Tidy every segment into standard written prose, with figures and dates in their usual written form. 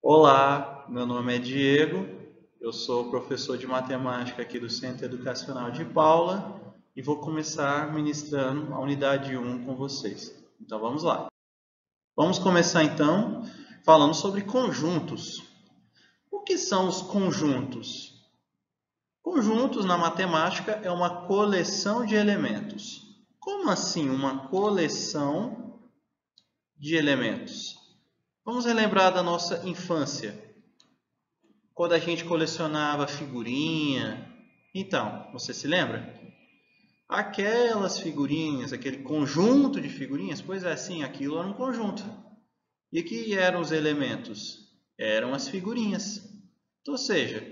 Olá, meu nome é Diego, eu sou professor de matemática aqui do Centro Educacional de Paula e vou começar ministrando a unidade 1 com vocês. Então vamos lá. Vamos começar então falando sobre conjuntos. O que são os conjuntos? Conjuntos na matemática é uma coleção de elementos. Como assim uma coleção de elementos? Vamos relembrar da nossa infância. Quando a gente colecionava figurinha. Então, você se lembra? Aquelas figurinhas, aquele conjunto de figurinhas, pois é, sim, aquilo era um conjunto. E o que eram os elementos? Eram as figurinhas. Então, ou seja,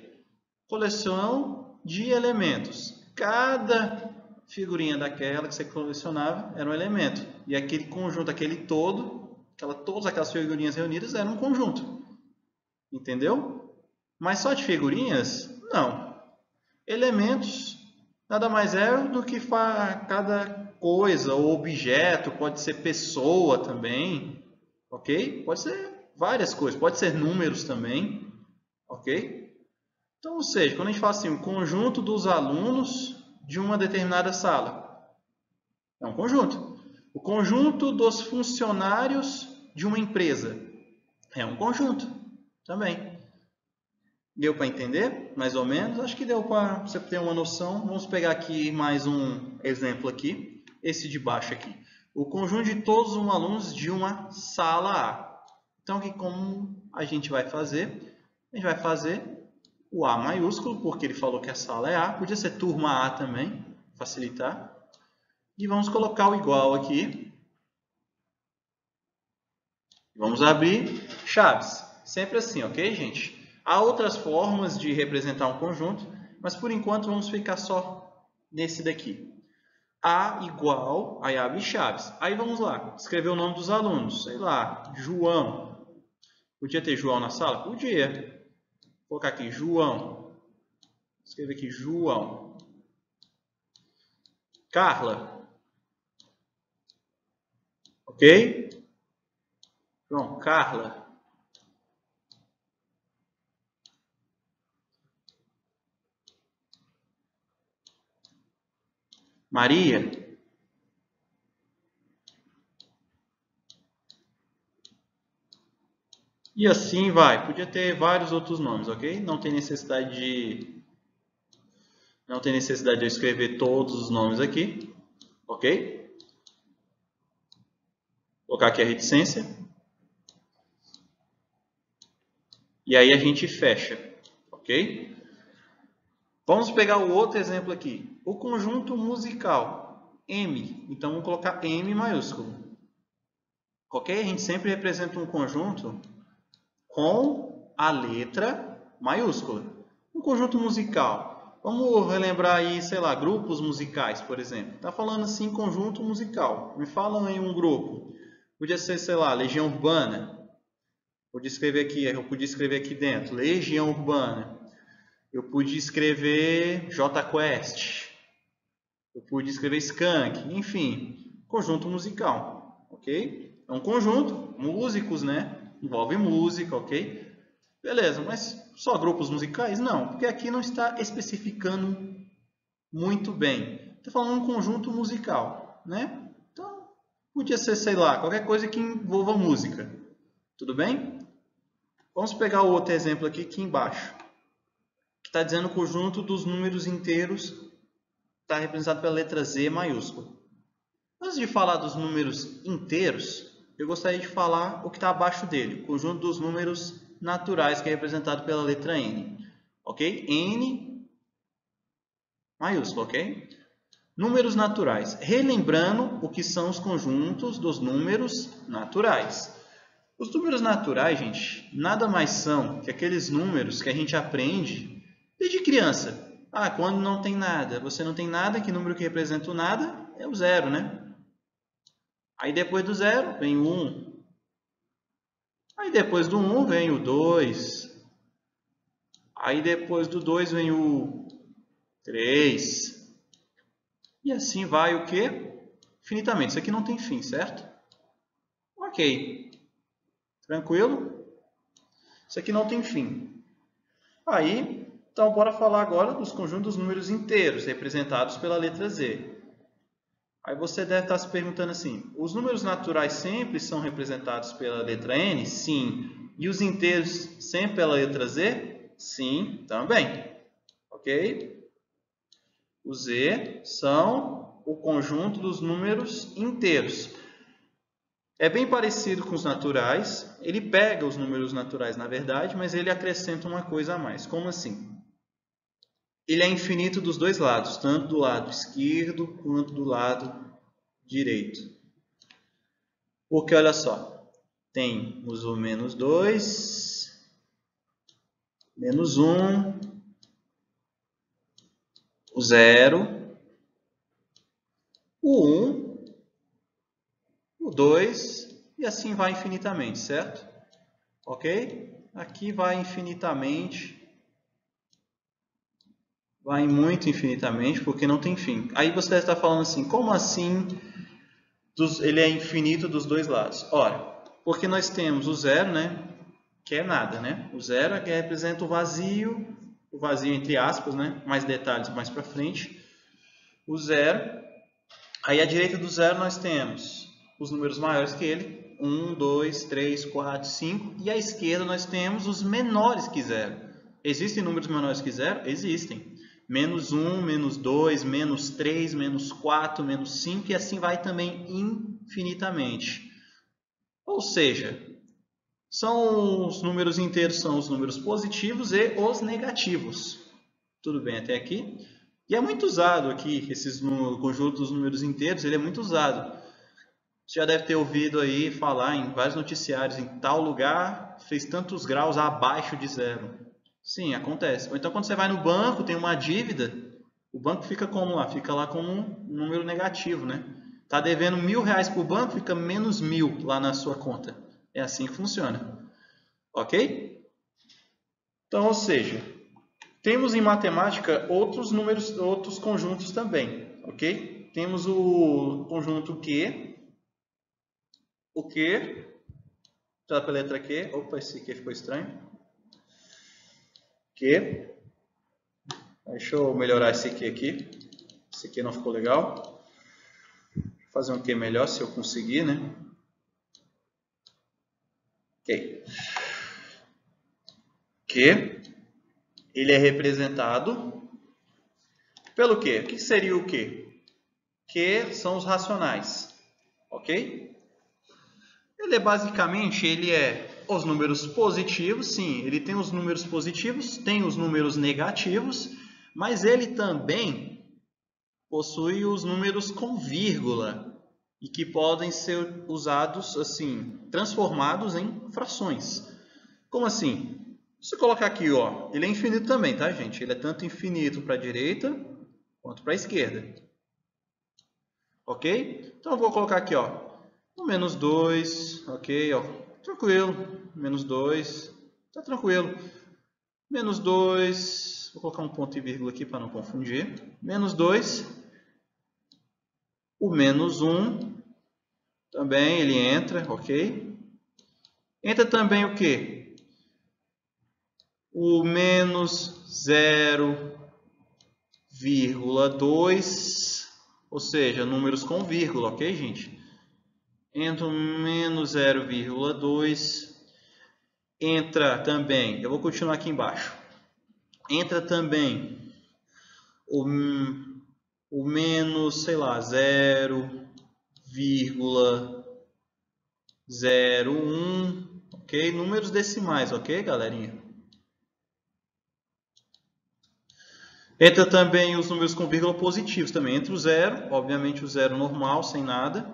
coleção de elementos. Cada figurinha daquela que você colecionava era um elemento. E aquele conjunto, aquele todo, todas aquelas figurinhas reunidas eram um conjunto. Entendeu? Mas só de figurinhas? Não. Elementos nada mais é do que cada coisa ou objeto, pode ser pessoa também, ok? Pode ser várias coisas, pode ser números também, ok? Então, ou seja, quando a gente fala assim, o conjunto dos alunos de uma determinada sala, é um conjunto. O conjunto dos funcionários de uma empresa é um conjunto também. Deu para entender, mais ou menos? Acho que deu para você ter uma noção. Vamos pegar aqui mais um exemplo aqui. Esse de baixo aqui. O conjunto de todos os alunos de uma sala A. Então, aqui como a gente vai fazer? A gente vai fazer o A maiúsculo, porque ele falou que a sala é A. Podia ser turma A também, facilitar. E vamos colocar o igual aqui. Vamos abrir chaves. Sempre assim, ok, gente? Há outras formas de representar um conjunto, mas por enquanto vamos ficar só nesse daqui. A igual, aí abre chaves. Aí vamos lá, escrever o nome dos alunos. Sei lá, João. Podia ter João na sala? Podia. Vou colocar aqui, João. Escrever aqui, João. Carla. Ok? Pronto, Carla. Maria. E assim vai. Podia ter vários outros nomes, ok? Não tem necessidade de eu escrever todos os nomes aqui, ok? Vou colocar aqui a reticência. E aí a gente fecha, ok? Vamos pegar o outro exemplo aqui. O conjunto musical, M. Então, vamos colocar M maiúsculo. Ok? A gente sempre representa um conjunto com a letra maiúscula. Um conjunto musical. Vamos relembrar aí, sei lá, grupos musicais, por exemplo. Está falando assim, conjunto musical. Me falam em um grupo. Podia ser, sei lá, Legião Urbana. Eu podia escrever aqui dentro, Legião Urbana. Eu podia escrever J Quest. Eu podia escrever Skank. Enfim, conjunto musical, ok? É um conjunto, músicos, né? Envolve música, ok? Beleza, mas só grupos musicais? Não, porque aqui não está especificando muito bem. Está falando um conjunto musical, né? Então, podia ser, sei lá, qualquer coisa que envolva música. Tudo bem? Vamos pegar o outro exemplo aqui embaixo. Que está dizendo o conjunto dos números inteiros está representado pela letra Z maiúscula. Antes de falar dos números inteiros, eu gostaria de falar o que está abaixo dele, o conjunto dos números naturais, que é representado pela letra N. Ok? N maiúsculo, ok? Números naturais. Relembrando o que são os conjuntos dos números naturais. Os números naturais, gente, nada mais são que aqueles números que a gente aprende desde criança. Ah, quando não tem nada. Você não tem nada, que número que representa o nada é o zero, né? Aí depois do zero vem o 1. Aí depois do 1 vem o 2. Aí depois do 2 vem o 3. E assim vai o quê? Infinitamente. Isso aqui não tem fim, certo? Ok. Tranquilo? Isso aqui não tem fim. Aí, então, bora falar agora dos conjuntos números inteiros, representados pela letra Z. Aí você deve estar se perguntando assim, os números naturais sempre são representados pela letra N? Sim. E os inteiros sempre pela letra Z? Sim, também. Ok? O Z são o conjunto dos números inteiros. É bem parecido com os naturais. Ele pega os números naturais, na verdade, mas ele acrescenta uma coisa a mais. Como assim? Ele é infinito dos dois lados, tanto do lado esquerdo quanto do lado direito. Porque, olha só, tem o menos 2, menos 1, o 0, o 1, o 2 e assim vai infinitamente, certo? Ok? Aqui vai infinitamente, vai muito infinitamente, porque não tem fim. Aí você deve estar falando assim, como assim ele é infinito dos dois lados? Ora, porque nós temos o 0, né? Que é nada, né? O 0 é que representa o vazio entre aspas, né? Mais detalhes mais para frente. O 0. Aí à direita do 0 nós temos os números maiores que ele, 1, 2, 3, 4, 5. E à esquerda nós temos os menores que 0. Existem números menores que 0? Existem. Menos 1, menos 2, menos 3, menos 4, menos 5 e assim vai também infinitamente. Ou seja, são os números inteiros, são os números positivos e os negativos. Tudo bem até aqui? E é muito usado aqui, o conjunto dos números inteiros, ele é muito usado. Você já deve ter ouvido aí falar em vários noticiários, em tal lugar fez tantos graus abaixo de 0. Sim, acontece. Ou então quando você vai no banco, tem uma dívida, o banco fica como lá? Fica lá como um número negativo, né? Tá devendo R$1.000 para o banco, fica menos 1.000 lá na sua conta. É assim que funciona. Ok? Então, ou seja, temos em matemática outros números, outros conjuntos também, ok? Temos o conjunto Q, o Q, já pela letra Q, opa, esse Q ficou estranho, Q, deixa eu melhorar esse Q aqui, esse Q não ficou legal, vou fazer um Q melhor se eu conseguir, né? Ok. Q, ele é representado pelo Q. O que seria o Q? Q são os racionais, ok? Ele é basicamente, os números positivos, sim, ele tem os números positivos, tem os números negativos, mas ele também possui os números com vírgula e que podem ser usados assim, transformados em frações. Como assim? Se eu colocar aqui, ó, ele é infinito também, tá, gente? Ele é tanto infinito para a direita quanto para a esquerda. Ok? Então eu vou colocar aqui, ó, o menos 2, ok, ó, tranquilo, menos 2, tá tranquilo. Menos 2, vou colocar um ponto e vírgula aqui para não confundir. Menos 2, o menos 1, também ele entra, ok? Entra também o quê? O menos 0,2, ou seja, números com vírgula, ok, gente? Entra o menos 0,2. Entra também, eu vou continuar aqui embaixo. Entra também o menos, sei lá, 0,01, ok? Números decimais, ok, galerinha? Entra também os números com vírgula positivos também. Entra o 0, obviamente o 0 normal, sem nada.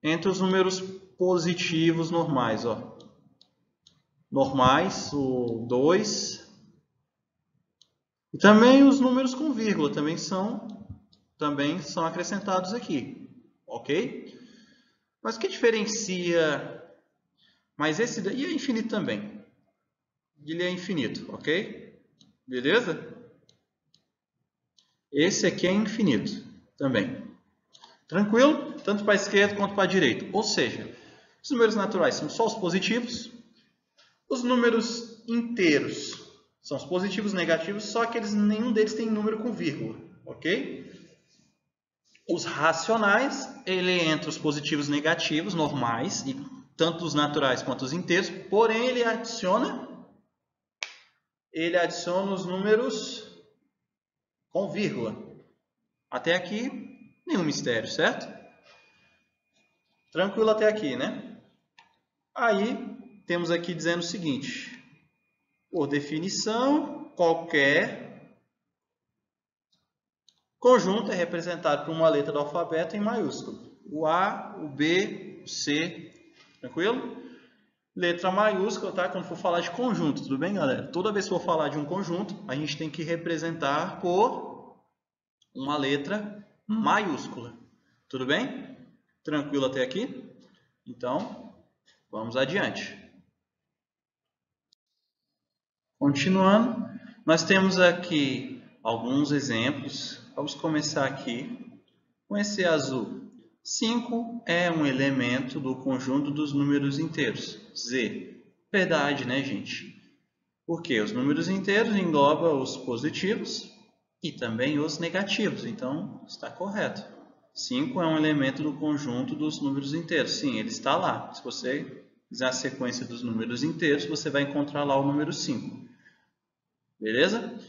Entra os números positivos normais, ó. Normais, o 2. E também os números com vírgula também são acrescentados aqui, ok? Mas o que diferencia? Mas esse daí é infinito também. Ele é infinito, ok? Beleza? Esse aqui é infinito também. Tranquilo? Tanto para a esquerda quanto para a direita. Ou seja, os números naturais são só os positivos. Os números inteiros são os positivos e negativos, só que nenhum deles tem número com vírgula, ok? Os racionais, ele é entre os positivos e negativos, normais, e tanto os naturais quanto os inteiros, porém ele adiciona os números com vírgula. Até aqui, nenhum mistério, certo? Tranquilo até aqui, né? Aí, temos aqui dizendo o seguinte: por definição, qualquer conjunto é representado por uma letra do alfabeto em maiúsculo. O A, o B, o C, tranquilo? Letra maiúscula, tá? Quando for falar de conjunto, tudo bem, galera? Toda vez que for falar de um conjunto, a gente tem que representar por uma letra maiúscula. Tudo bem? Tranquilo até aqui? Então, vamos adiante. Continuando, nós temos aqui alguns exemplos. Vamos começar aqui com esse azul. 5 é um elemento do conjunto dos números inteiros. Z. Verdade, né, gente? Porque os números inteiros englobam os positivos e também os negativos. Então, está correto. 5 é um elemento do conjunto dos números inteiros. Sim, ele está lá. Se você fizer a sequência dos números inteiros, você vai encontrar lá o número 5. Beleza?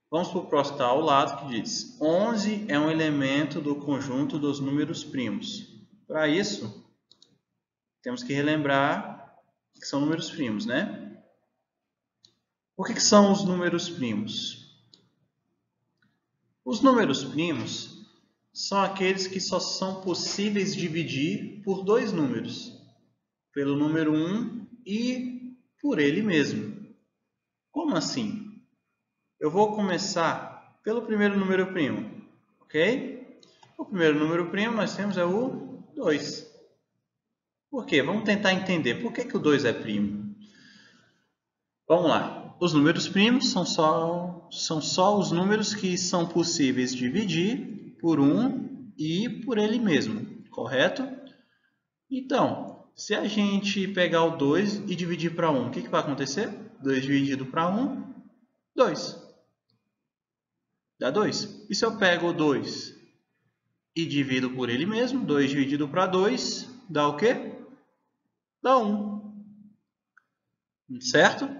Vamos para o próximo, que está ao lado, que diz 11 é um elemento do conjunto dos números primos. Para isso, temos que relembrar que são números primos, né? O que são os números primos? Os números primos são aqueles que só são possíveis dividir por dois números, pelo número 1 e por ele mesmo. Como assim? Eu vou começar pelo primeiro número primo, ok? O primeiro número primo nós temos é o 2. Por quê? Vamos tentar entender por que o 2 é primo. Vamos lá. Os números primos são só os números que são possíveis dividir por 1 e por ele mesmo, correto? Então, se a gente pegar o 2 e dividir para 1, o que vai acontecer? 2 dividido para 1, 2. Dá 2. E se eu pego o 2 e divido por ele mesmo, 2 dividido para 2, dá o quê? Dá 1. Certo?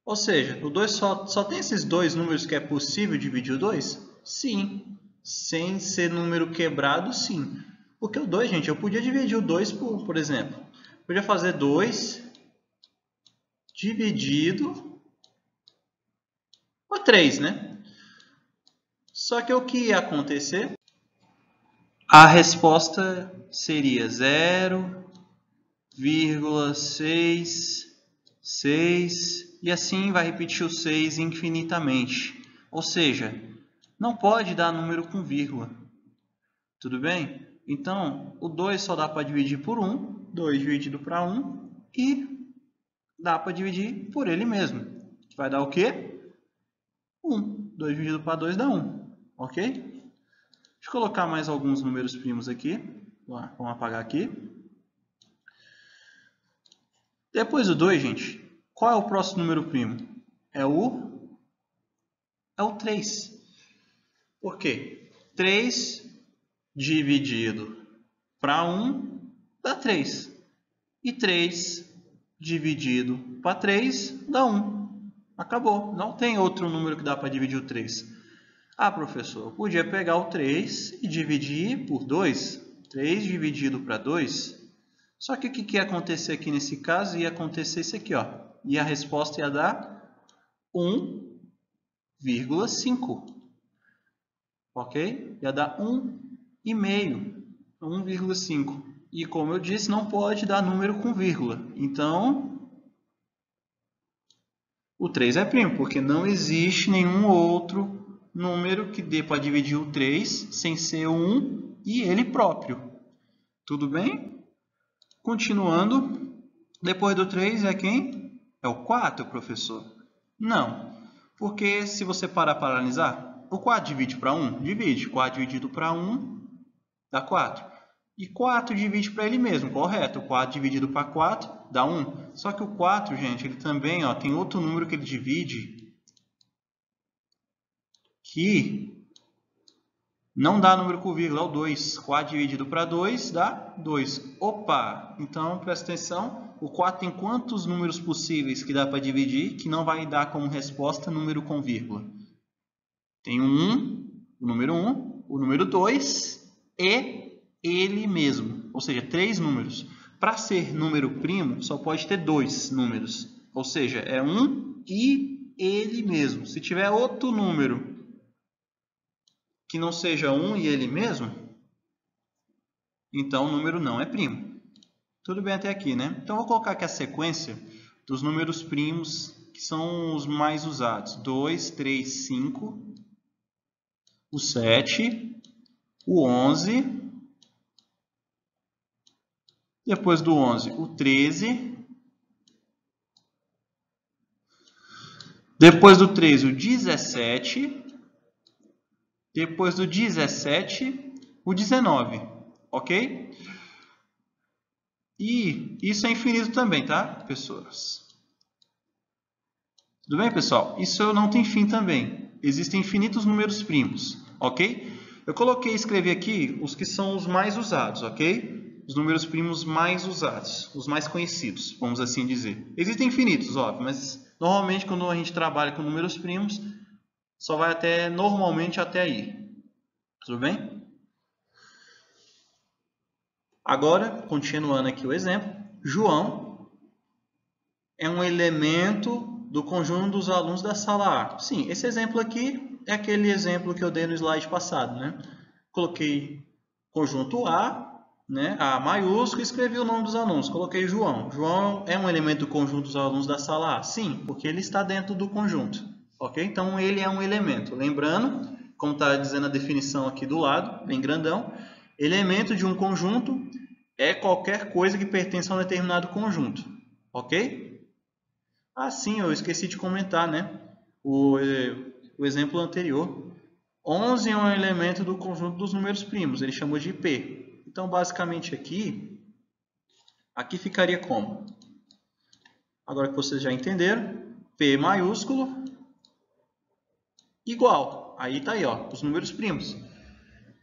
Ou seja, o 2 só tem esses dois números que é possível dividir o 2? Sim. Sem ser número quebrado, sim. Porque o 2, gente, eu podia dividir o 2 por exemplo. Podia fazer 2 dividido por 3, né? Só que o que ia acontecer? A resposta seria 0,66 e assim vai repetir o 6 infinitamente. Ou seja, não pode dar número com vírgula. Tudo bem? Então, o 2 só dá para dividir por 1, 2 dividido para 1 e dá para dividir por ele mesmo. Vai dar o quê? 1. 2 dividido para 2 dá 1. Ok? Deixa eu colocar mais alguns números primos aqui. Vamos apagar aqui. Depois do 2, gente, qual é o próximo número primo? É o 3. Por quê? 3 dividido para 1 dá 3. E 3 dividido para 3 dá 1. Acabou. Não tem outro número que dá para dividir o 3. Ah, professor, eu podia pegar o 3 e dividir por 2. 3 dividido para 2. Só que o que ia acontecer aqui nesse caso? Ia acontecer isso aqui, ó. E a resposta ia dar 1,5. Ok? Ia dar 1,5. 1,5. E como eu disse, não pode dar número com vírgula. Então, o 3 é primo, porque não existe nenhum outro número que dê para dividir o 3 sem ser 1 e ele próprio. Tudo bem? Continuando, depois do 3 é quem? É o 4, professor? Não, porque se você parar para analisar, o 4 divide para 1? Divide. 4 dividido para 1 dá 4. E 4 divide para ele mesmo, correto? 4 dividido para 4 dá 1. Só que o 4, gente, ele também tem outro número que ele divide que não dá número com vírgula, é o 2. 4 dividido para 2 dá 2. Opa! Então, presta atenção. O 4 tem quantos números possíveis que dá para dividir que não vai dar como resposta número com vírgula? Tem o 1, o número 1, o número 2 e ele mesmo. Ou seja, 3 números. Para ser número primo, só pode ter 2 números. Ou seja, é 1 e ele mesmo. Se tiver outro número que não seja 1 e ele mesmo, então o número não é primo. Tudo bem até aqui, né? Então, eu vou colocar aqui a sequência dos números primos, que são os mais usados. 2, 3, 5, o 7, o 11, depois do 11, o 13, depois do 13, o 17, depois do 17, o 19, ok? E isso é infinito também, tá, pessoas? Tudo bem, pessoal? Isso não tem fim também. Existem infinitos números primos, ok? Eu coloquei e escrevi aqui os que são os mais usados, ok? Os números primos mais usados, os mais conhecidos, vamos assim dizer. Existem infinitos, óbvio, mas normalmente quando a gente trabalha com números primos, só vai normalmente até aí. Tudo bem? Agora, continuando aqui o exemplo, João é um elemento do conjunto dos alunos da sala A. Sim, esse exemplo aqui é aquele exemplo que eu dei no slide passado, né? Coloquei conjunto A, né? A maiúsculo, e escrevi o nome dos alunos. Coloquei João. João é um elemento do conjunto dos alunos da sala A? Sim, porque ele está dentro do conjunto. Ok? Então, ele é um elemento. Lembrando, como está dizendo a definição aqui do lado, bem grandão, elemento de um conjunto é qualquer coisa que pertence a um determinado conjunto. Ok? Ah, sim, eu esqueci de comentar, né? O exemplo anterior. 11 é um elemento do conjunto dos números primos. Ele chamou de P. Então, basicamente aqui ficaria como? Agora que vocês já entenderam, P maiúsculo igual. Aí tá aí, ó, os números primos.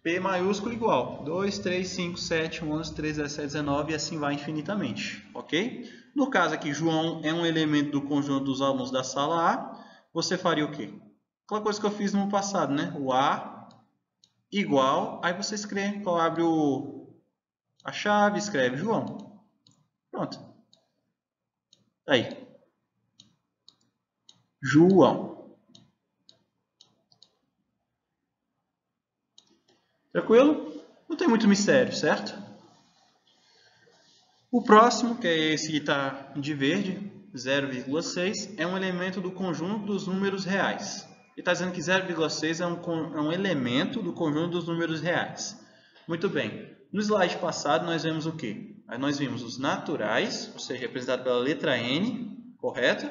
P maiúsculo igual 2, 3, 5, 7, 11, 13, 17, 19 e assim vai infinitamente, ok? No caso aqui, João é um elemento do conjunto dos alunos da sala A, você faria o quê? Aquela coisa que eu fiz no passado, né? O A igual, aí você escreve, abre a chave, escreve João. Pronto. Aí. João. Tranquilo? Não tem muito mistério, certo? O próximo, que é esse que está de verde, 0,6, é um elemento do conjunto dos números reais. Ele está dizendo que 0,6 é um elemento do conjunto dos números reais. Muito bem. No slide passado, nós vimos o quê? Aí nós vimos os naturais, ou seja, representados pela letra N, correto?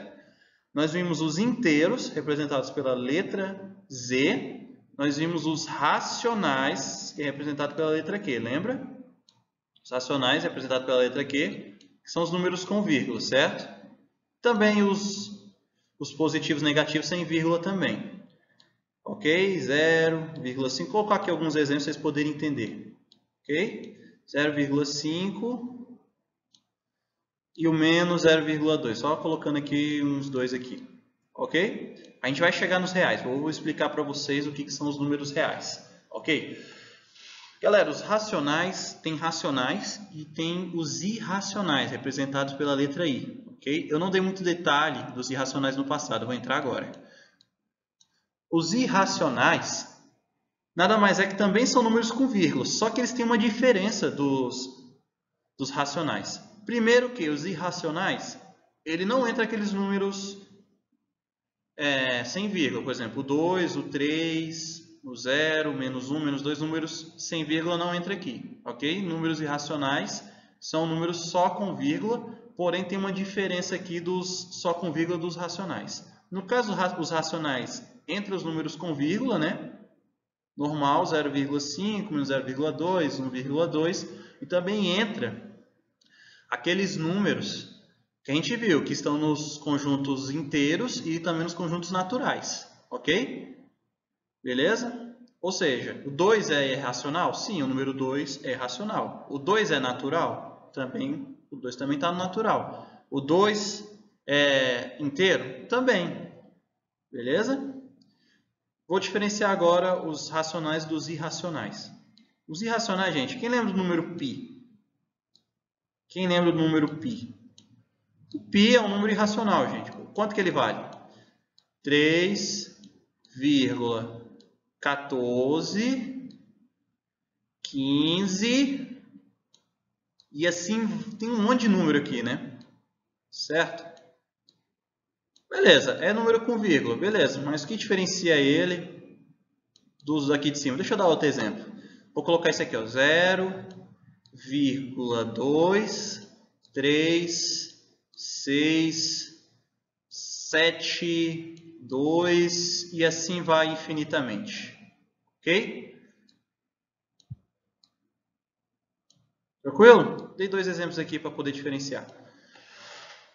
Nós vimos os inteiros, representados pela letra Z. Nós vimos os racionais, que é representado pela letra Q, lembra? Os racionais, representados pela letra Q, que são os números com vírgula, certo? Também os positivos e negativos sem vírgula também. Ok? 0,5. Vou colocar aqui alguns exemplos para vocês poderem entender. Ok? 0,5 e o menos 0,2. Só colocando aqui uns dois aqui. Ok? A gente vai chegar nos reais. Vou explicar para vocês o que são os números reais. Ok? Galera, os racionais, tem racionais e tem os irracionais, representados pela letra I. Ok? Eu não dei muito detalhe dos irracionais no passado, eu vou entrar agora. Os irracionais nada mais é que também são números com vírgula, só que eles têm uma diferença dos racionais. Primeiro que os irracionais, ele não entra aqueles números sem vírgula, por exemplo, o 2, o 3, o 0, o menos 1, menos 2, números sem vírgula não entra aqui, ok? Números irracionais são números só com vírgula, porém tem uma diferença aqui dos só com vírgula dos racionais. No caso dos racionais, entre os números com vírgula, né? Normal, 0,5, menos 0,2, 1,2. E também entra aqueles números que a gente viu, que estão nos conjuntos inteiros e também nos conjuntos naturais, ok? Beleza? Ou seja, o 2 é irracional? Sim, o número 2 é racional. O 2 é natural? Também, o 2 também está no natural. O 2 é inteiro? Também. Beleza? Vou diferenciar agora os racionais dos irracionais. Os irracionais, gente, quem lembra do número π? Quem lembra do número π? O π é um número irracional, gente. Quanto que ele vale? 3,14, 15 e assim tem um monte de número aqui, né? Certo? Beleza, é número com vírgula, beleza. Mas o que diferencia ele dos aqui de cima? Deixa eu dar outro exemplo. Vou colocar isso aqui, ó, 0,23672 e assim vai infinitamente. Ok? Tranquilo? Dei dois exemplos aqui para poder diferenciar.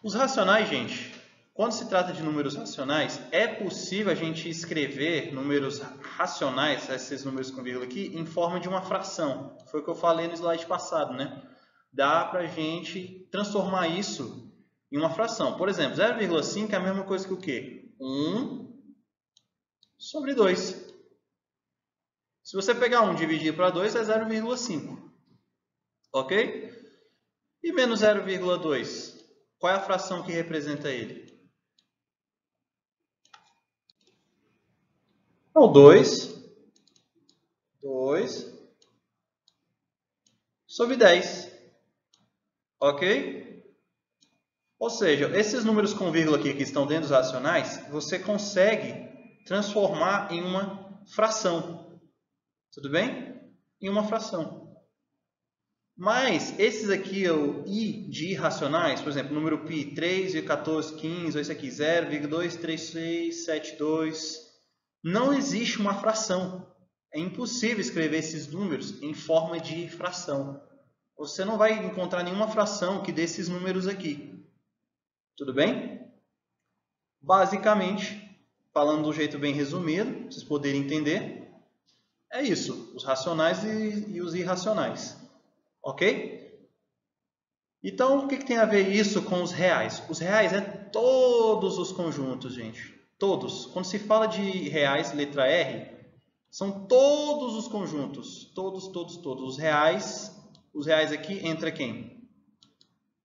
Os racionais, gente, quando se trata de números racionais, é possível a gente escrever números racionais, esses números com vírgula aqui, em forma de uma fração. Foi o que eu falei no slide passado, né? Dá para a gente transformar isso em uma fração. Por exemplo, 0,5 é a mesma coisa que o quê? 1/2. Se você pegar 1 e dividir para 2, é 0,5. Ok? E menos 0,2? Qual é a fração que representa ele? É o 2 sobre 10. Ok? Ou seja, esses números com vírgula aqui que estão dentro dos racionais, você consegue transformar em uma fração. Tudo bem? Em uma fração. Mas esses aqui, o i de irracionais, por exemplo, o número π, 3,1415, ou esse aqui, 0,23672, não existe uma fração. É impossível escrever esses números em forma de fração. Você não vai encontrar nenhuma fração que dê esses números aqui. Tudo bem? Basicamente, falando do jeito bem resumido, para vocês poderem entender, é isso. Os racionais e os irracionais. Ok? Então, o que tem a ver isso com os reais? Os reais é todos os conjuntos, gente. Todos. Quando se fala de reais, letra R, são todos os conjuntos. Todos. Os reais aqui entra quem?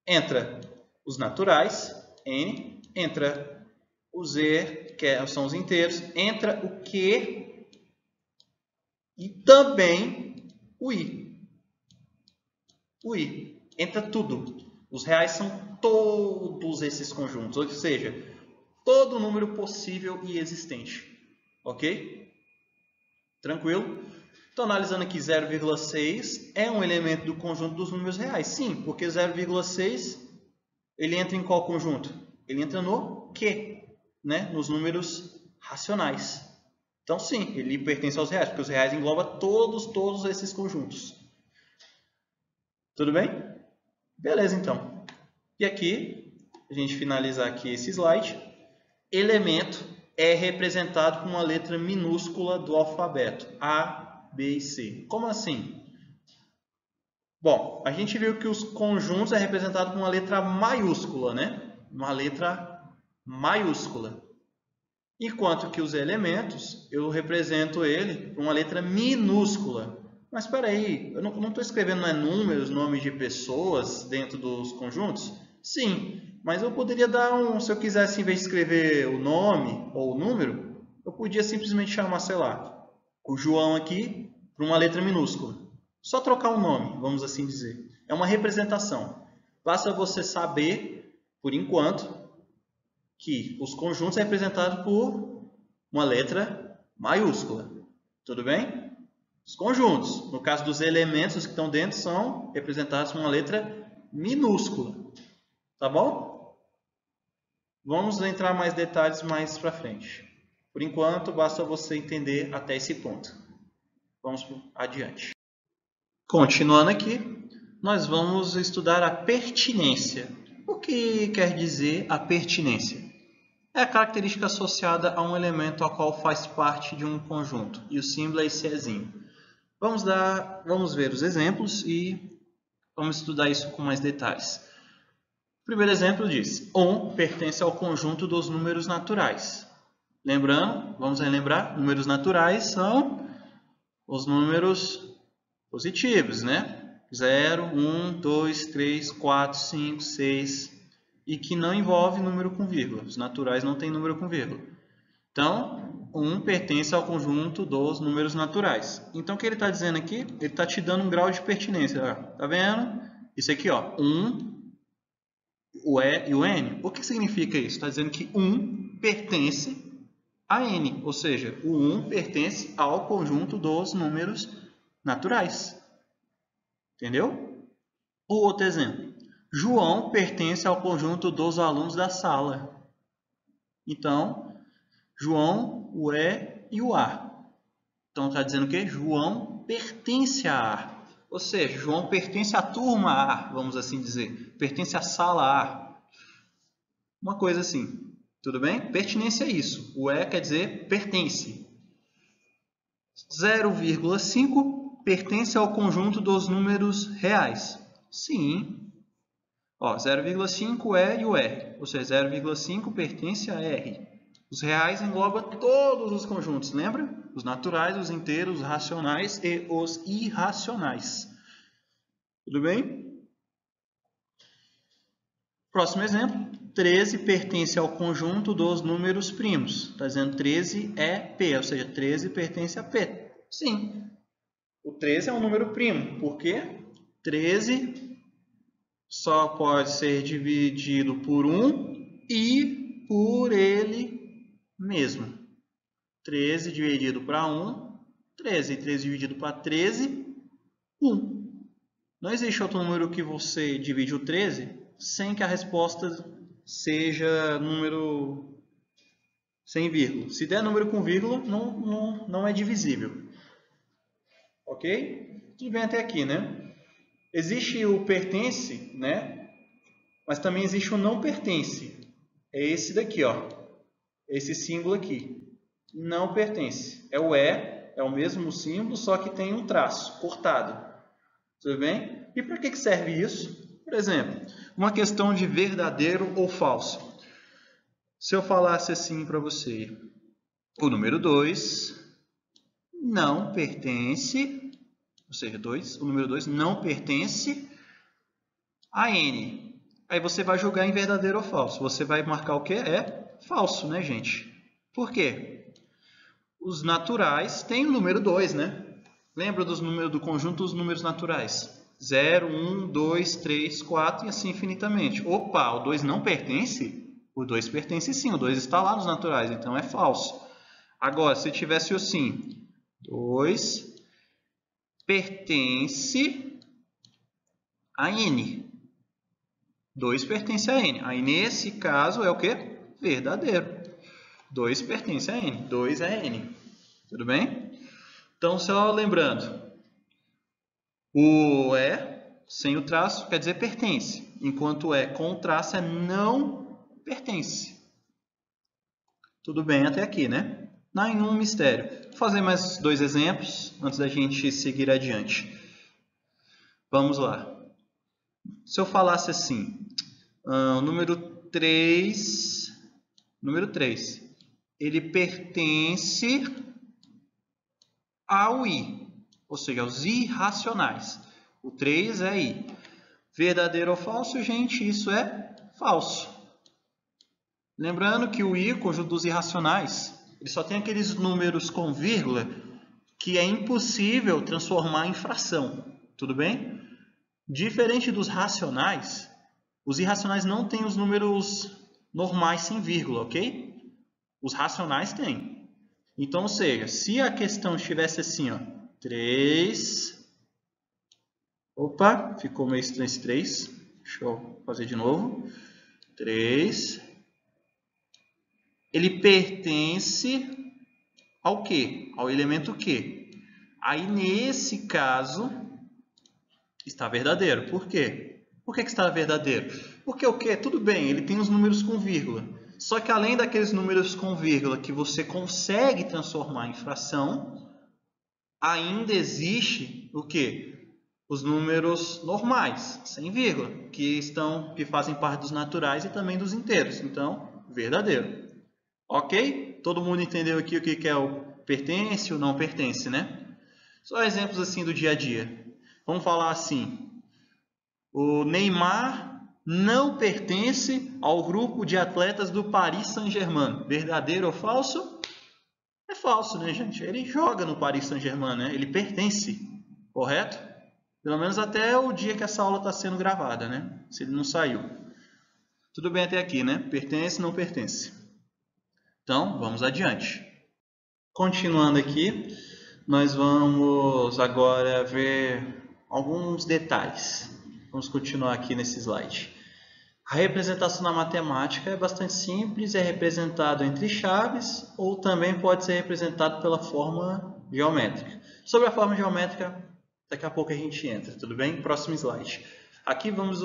Entra os naturais, N. Entra o Z, que são os inteiros. Entra o Q e também o I. O I. Entra tudo. Os reais são todos esses conjuntos, ou seja, todo número possível e existente. Ok? Tranquilo? Então, analisando aqui 0,6 é um elemento do conjunto dos números reais. Sim, porque 0,6 ele entra em qual conjunto? Ele entra no Q, né? Nos números racionais. Então, sim, ele pertence aos reais, porque os reais englobam todos esses conjuntos. Tudo bem? Beleza, então. E aqui, a gente finalizar aqui esse slide, elemento é representado com uma letra minúscula do alfabeto, A, B e C. Como assim? Bom, a gente viu que os conjuntos é representado com uma letra maiúscula, né? Uma letra maiúscula. Enquanto que os elementos, eu represento ele com uma letra minúscula. Mas espera aí, eu não estou escrevendo números, nomes de pessoas dentro dos conjuntos? Sim, mas eu poderia dar se eu quisesse, em vez de escrever o nome ou o número, eu podia simplesmente chamar, sei lá, o João aqui por uma letra minúscula. Só trocar o nome, vamos assim dizer. É uma representação. Basta você saber, por enquanto, que os conjuntos são representados por uma letra maiúscula. Tudo bem? Os conjuntos, no caso dos elementos, os que estão dentro, são representados com uma letra minúscula. Tá bom? Vamos entrar mais detalhes mais para frente. Por enquanto, basta você entender até esse ponto. Vamos adiante. Continuando aqui, nós vamos estudar a pertinência. O que quer dizer a pertinência? É a característica associada a um elemento ao qual faz parte de um conjunto. E o símbolo é esse Ezinho. Vamos ver os exemplos e vamos estudar isso com mais detalhes. O primeiro exemplo diz: 1 pertence ao conjunto dos números naturais. Lembrando, vamos relembrar, números naturais são os números positivos, né? 0, 1, 2, 3, 4, 5, 6, e que não envolve número com vírgula. Os naturais não têm número com vírgula. Então, 1 pertence ao conjunto dos números naturais. Então, o que ele está dizendo aqui? Ele está te dando um grau de pertinência. Está vendo? Isso aqui, ó, 1, o E e o N. O que significa isso? Está dizendo que 1 pertence a N, ou seja, o 1 pertence ao conjunto dos números naturais. Entendeu? O outro exemplo. João pertence ao conjunto dos alunos da sala. Então, João, o E e o A. Então, está dizendo que João pertence a A. Ou seja, João pertence à turma A, vamos assim dizer. Pertence à sala A. Uma coisa assim. Tudo bem? Pertinência é isso. O E quer dizer pertence. 0,5 pertence ao conjunto dos números reais. Sim. 0,5 é e o R. Ou seja, 0,5 pertence a R. Os reais englobam todos os conjuntos, lembra? Os naturais, os inteiros, os racionais e os irracionais. Tudo bem? Próximo exemplo. 13 pertence ao conjunto dos números primos. Está dizendo 13 é P, ou seja, 13 pertence a P. Sim. O 13 é um número primo. Por quê? 13 só pode ser dividido por 1 e por ele mesmo. 13 dividido para 1, 13. 13 dividido para 13, 1. Não existe outro número que você divide o 13 sem que a resposta seja número sem vírgula. Se der número com vírgula, não é divisível. Ok? Tudo bem até aqui, né? Existe o pertence, né? Mas também existe o não pertence. É esse daqui, ó. Esse símbolo aqui. Não pertence. É o E, é o mesmo símbolo, só que tem um traço cortado. Tudo bem? E para que serve isso? Por exemplo, uma questão de verdadeiro ou falso. Se eu falasse assim para você, o número 2 não pertence, ou seja, 2, o número 2 não pertence a N. Aí você vai julgar em verdadeiro ou falso. Você vai marcar o que? É falso, né, gente? Por quê? Os naturais têm o número 2, né? Lembra dos números do conjunto dos números naturais? 0, 1, 2, 3, 4 e assim infinitamente. Opa, o 2 não pertence? O 2 pertence sim, o 2 está lá nos naturais, então é falso. Agora, se tivesse o sim, 2 pertence a N. 2 pertence a N. Aí, nesse caso, é o quê? Verdadeiro. 2 pertence a N. 2 é N. Tudo bem? Então, só lembrando, o E sem o traço quer dizer pertence, enquanto o E com o traço é não pertence. Tudo bem até aqui, né? Nenhum mistério. Vou fazer mais 2 exemplos antes da gente seguir adiante. Vamos lá. Se eu falasse assim, número 3, ele pertence ao I, ou seja, aos irracionais. O 3 é I. Verdadeiro ou falso, gente? Isso é falso. Lembrando que o I, conjunto dos irracionais, ele só tem aqueles números com vírgula que é impossível transformar em fração. Tudo bem? Diferente dos racionais, os irracionais não têm os números normais sem vírgula, ok? Os racionais têm. Então, ou seja, se a questão estivesse assim, ó, 3... Opa, ficou meio estranho esse 3. Deixa eu fazer de novo. 3. Ele pertence ao quê? Ao elemento Q. Aí, nesse caso, Está verdadeiro. Por quê? Por que está verdadeiro? Porque o quê? Tudo bem, ele tem os números com vírgula. Só que além daqueles números com vírgula que você consegue transformar em fração, ainda existe o quê? Os números normais, sem vírgula, que fazem parte dos naturais e também dos inteiros. Então, verdadeiro. Ok? Todo mundo entendeu aqui o que é o pertence e o não pertence, né? Só exemplos assim do dia a dia. Vamos falar assim. O Neymar não pertence ao grupo de atletas do Paris Saint-Germain. Verdadeiro ou falso? É falso, né, gente? Ele joga no Paris Saint-Germain, né? Ele pertence, correto? Pelo menos até o dia que essa aula está sendo gravada, né? Se ele não saiu. Tudo bem até aqui, né? Pertence, não pertence. Então, vamos adiante. Continuando aqui, nós vamos agora ver alguns detalhes. Vamos continuar aqui nesse slide. A representação na matemática é bastante simples, é representado entre chaves ou também pode ser representado pela forma geométrica. Sobre a forma geométrica, daqui a pouco a gente entra, tudo bem? Próximo slide. Aqui vamos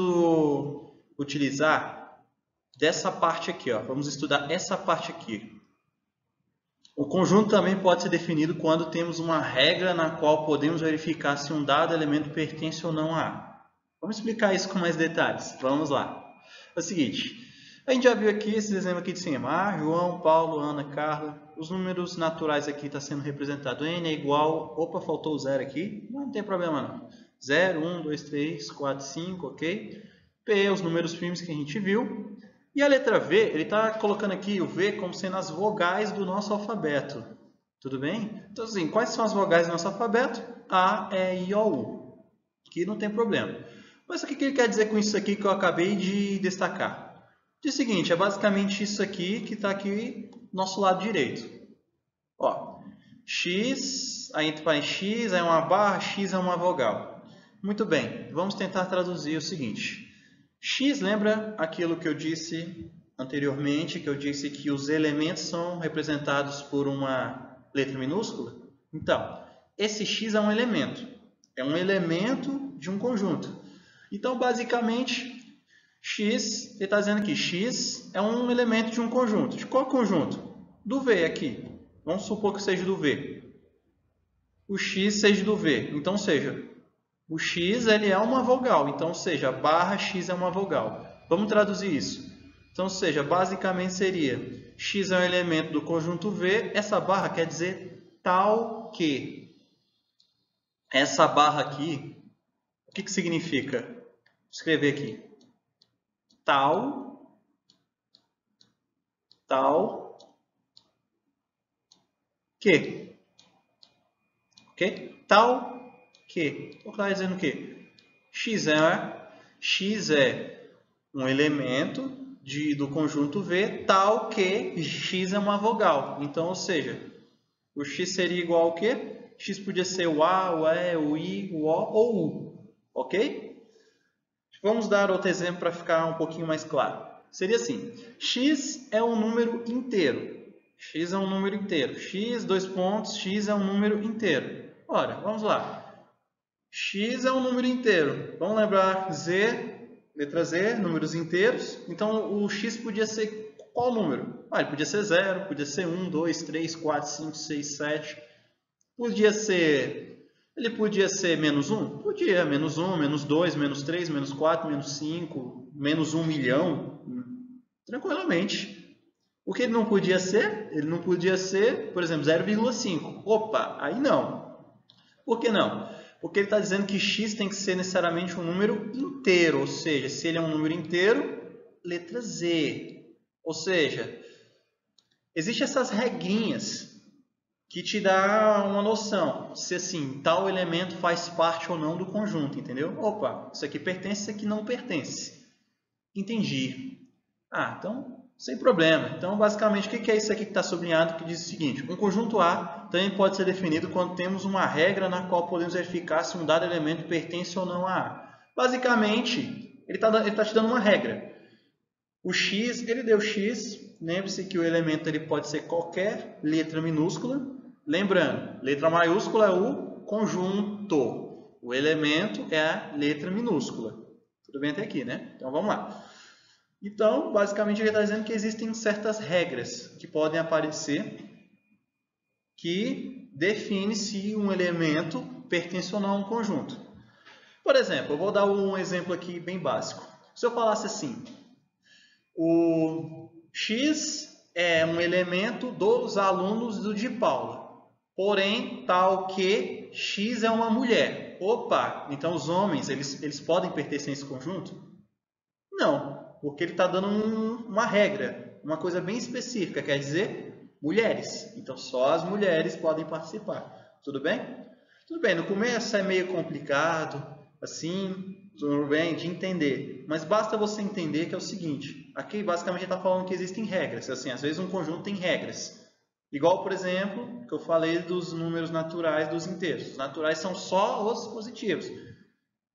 utilizar dessa parte aqui, ó. Vamos estudar essa parte aqui. O conjunto também pode ser definido quando temos uma regra na qual podemos verificar se um dado elemento pertence ou não a A. Vamos explicar isso com mais detalhes. Vamos lá. É o seguinte, a gente já viu aqui esse exemplo aqui de cima. João, Paulo, Ana, Carla. Os números naturais aqui estão sendo representados. N é igual... Opa, faltou o zero aqui. Não tem problema não. 0, 1, 2, 3, 4, 5, ok? P, os números primos que a gente viu. E a letra V, ele está colocando aqui o V como sendo as vogais do nosso alfabeto. Tudo bem? Então, assim, quais são as vogais do nosso alfabeto? A, E, I, O, U. Aqui não tem problema. Mas o que ele quer dizer com isso aqui que eu acabei de destacar? Diz o seguinte, é basicamente isso aqui que está aqui do nosso lado direito. Ó, X, aí entre parênteses, X é uma barra, X é uma vogal. Muito bem, vamos tentar traduzir o seguinte. X lembra aquilo que eu disse anteriormente, que eu disse que os elementos são representados por uma letra minúscula? Então, esse X é um elemento de um conjunto. Então, basicamente, X, ele está dizendo aqui, X é um elemento de um conjunto. De qual conjunto? Do V aqui. Vamos supor que seja do V. O X seja do V. Então, seja, o X ele é uma vogal. Então, seja, barra X é uma vogal. Vamos traduzir isso. Então, seja, basicamente seria, X é um elemento do conjunto V. Essa barra quer dizer tal que. Essa barra aqui, o que significa? Vou escrever aqui. Tal que. Ok? Tal que. Vou estar dizendo o quê? X é um elemento do conjunto V, tal que X é uma vogal. Então, ou seja, o X seria igual ao quê? X podia ser o A, o E, o I, o O ou o U. Ok? Vamos dar outro exemplo para ficar um pouquinho mais claro. Seria assim, X é um número inteiro. X é um número inteiro. X, dois pontos, X é um número inteiro. Ora, vamos lá. X é um número inteiro. Vamos lembrar Z, letra Z, números inteiros. Então, o X podia ser qual número? Ele podia ser 0, podia ser 1, 2, 3, 4, 5, 6, 7. Ele podia ser menos 1? Podia, menos 1, menos 2, menos 3, menos 4, menos 5, menos 1 milhão. Tranquilamente. O que ele não podia ser? Ele não podia ser, por exemplo, 0,5. Opa, aí não. Por que não? Porque ele está dizendo que x tem que ser necessariamente um número inteiro. Ou seja, se ele é um número inteiro, letra Z. Ou seja, existem essas regrinhas que te dá uma noção se assim, tal elemento faz parte ou não do conjunto, entendeu? Opa, isso aqui pertence, isso aqui não pertence. Entendi. Então, sem problema. Então, basicamente, o que é isso aqui que está sublinhado que diz o seguinte, um conjunto A também pode ser definido quando temos uma regra na qual podemos verificar se um dado elemento pertence ou não a A. Basicamente, ele está te dando uma regra. O X, ele deu X, lembre-se que o elemento ele pode ser qualquer letra minúscula. Lembrando, letra maiúscula é o conjunto. O elemento é a letra minúscula. Tudo bem até aqui, né? Então, vamos lá. Então, basicamente, ele está dizendo que existem certas regras que podem aparecer que definem se um elemento pertence ou não a um conjunto. Por exemplo, eu vou dar um exemplo aqui bem básico. Se eu falasse assim, o X é um elemento dos alunos do de Paula, porém, tal que X é uma mulher. Opa, então os homens, eles podem pertencer a esse conjunto? Não, porque ele está dando uma regra, uma coisa bem específica, quer dizer, mulheres. Então, só as mulheres podem participar. Tudo bem? Tudo bem, no começo é meio complicado, assim, tudo bem, de entender. Mas basta você entender que é o seguinte, aqui basicamente está falando que existem regras. Assim, às vezes um conjunto tem regras. Igual, por exemplo, que eu falei dos números naturais dos inteiros. Os naturais são só os positivos.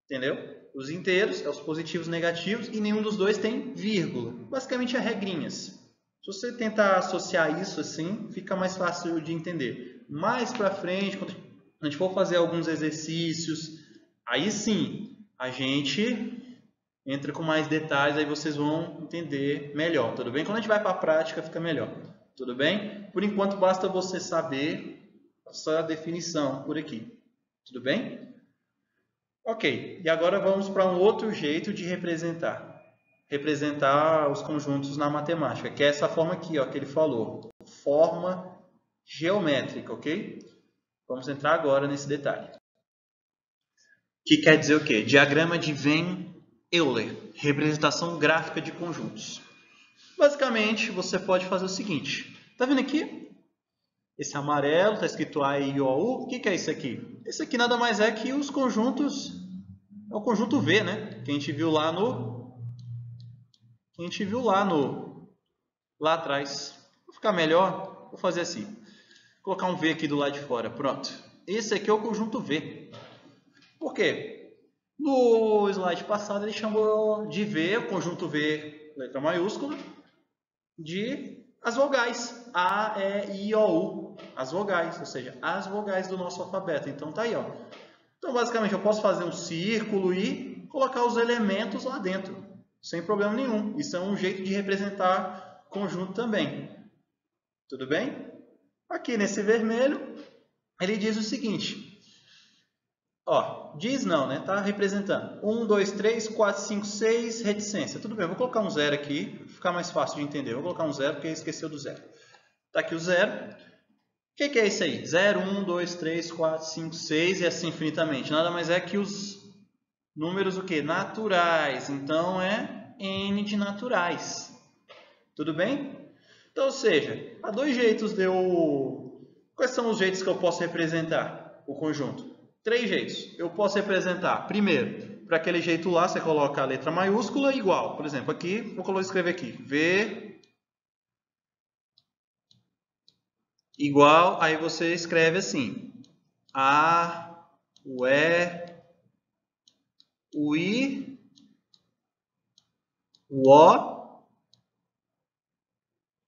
Entendeu? Os inteiros são os positivos e negativos e nenhum dos dois tem vírgula. Basicamente é regrinhas. Se você tentar associar isso assim, fica mais fácil de entender. Mais para frente, quando a gente for fazer alguns exercícios, aí sim, a gente entra com mais detalhes, aí vocês vão entender melhor, tudo bem? Quando a gente vai para a prática, fica melhor, tudo bem? Por enquanto, basta você saber essa definição por aqui, tudo bem? Ok, e agora vamos para um outro jeito de representar os conjuntos na matemática, que é essa forma aqui, ó, que ele falou, forma geométrica, ok? Vamos entrar agora nesse detalhe. Que quer dizer o quê? Diagrama de Venn Euler, representação gráfica de conjuntos. Basicamente, você pode fazer o seguinte, tá vendo aqui? Esse amarelo está escrito A, I, O, U. O que é isso aqui? Isso aqui nada mais é que os conjuntos, é o conjunto V, né? Que a gente viu lá lá atrás. Vou ficar melhor, vou fazer assim. Vou colocar um V aqui do lado de fora, pronto. Esse aqui é o conjunto V. Por quê? No slide passado ele chamou de V, o conjunto V, letra maiúscula, de as vogais. A, E, I, O, U. As vogais, ou seja, as vogais do nosso alfabeto. Então tá aí, ó. Então basicamente eu posso fazer um círculo e colocar os elementos lá dentro, sem problema nenhum. Isso é um jeito de representar conjunto também. Tudo bem? Aqui nesse vermelho, ele diz o seguinte. Ó, diz não, né? Tá representando. 1, 2, 3, 4, 5, 6, reticência. Tudo bem, vou colocar um zero aqui, para ficar mais fácil de entender. Vou colocar um zero porque esqueceu do zero. Tá aqui o zero. O que é isso aí? 0, 1, 2, 3, 4, 5, 6 e assim infinitamente. Nada mais é que os números o quê? Naturais. Então, é N de naturais. Tudo bem? Então, ou seja, há dois jeitos de eu... Quais são os jeitos que eu posso representar o conjunto? 3 jeitos. Eu posso representar, primeiro, para aquele jeito lá, você coloca a letra maiúscula igual. Por exemplo, aqui, vou escrever aqui, V igual, aí você escreve assim, A, o E, o I, o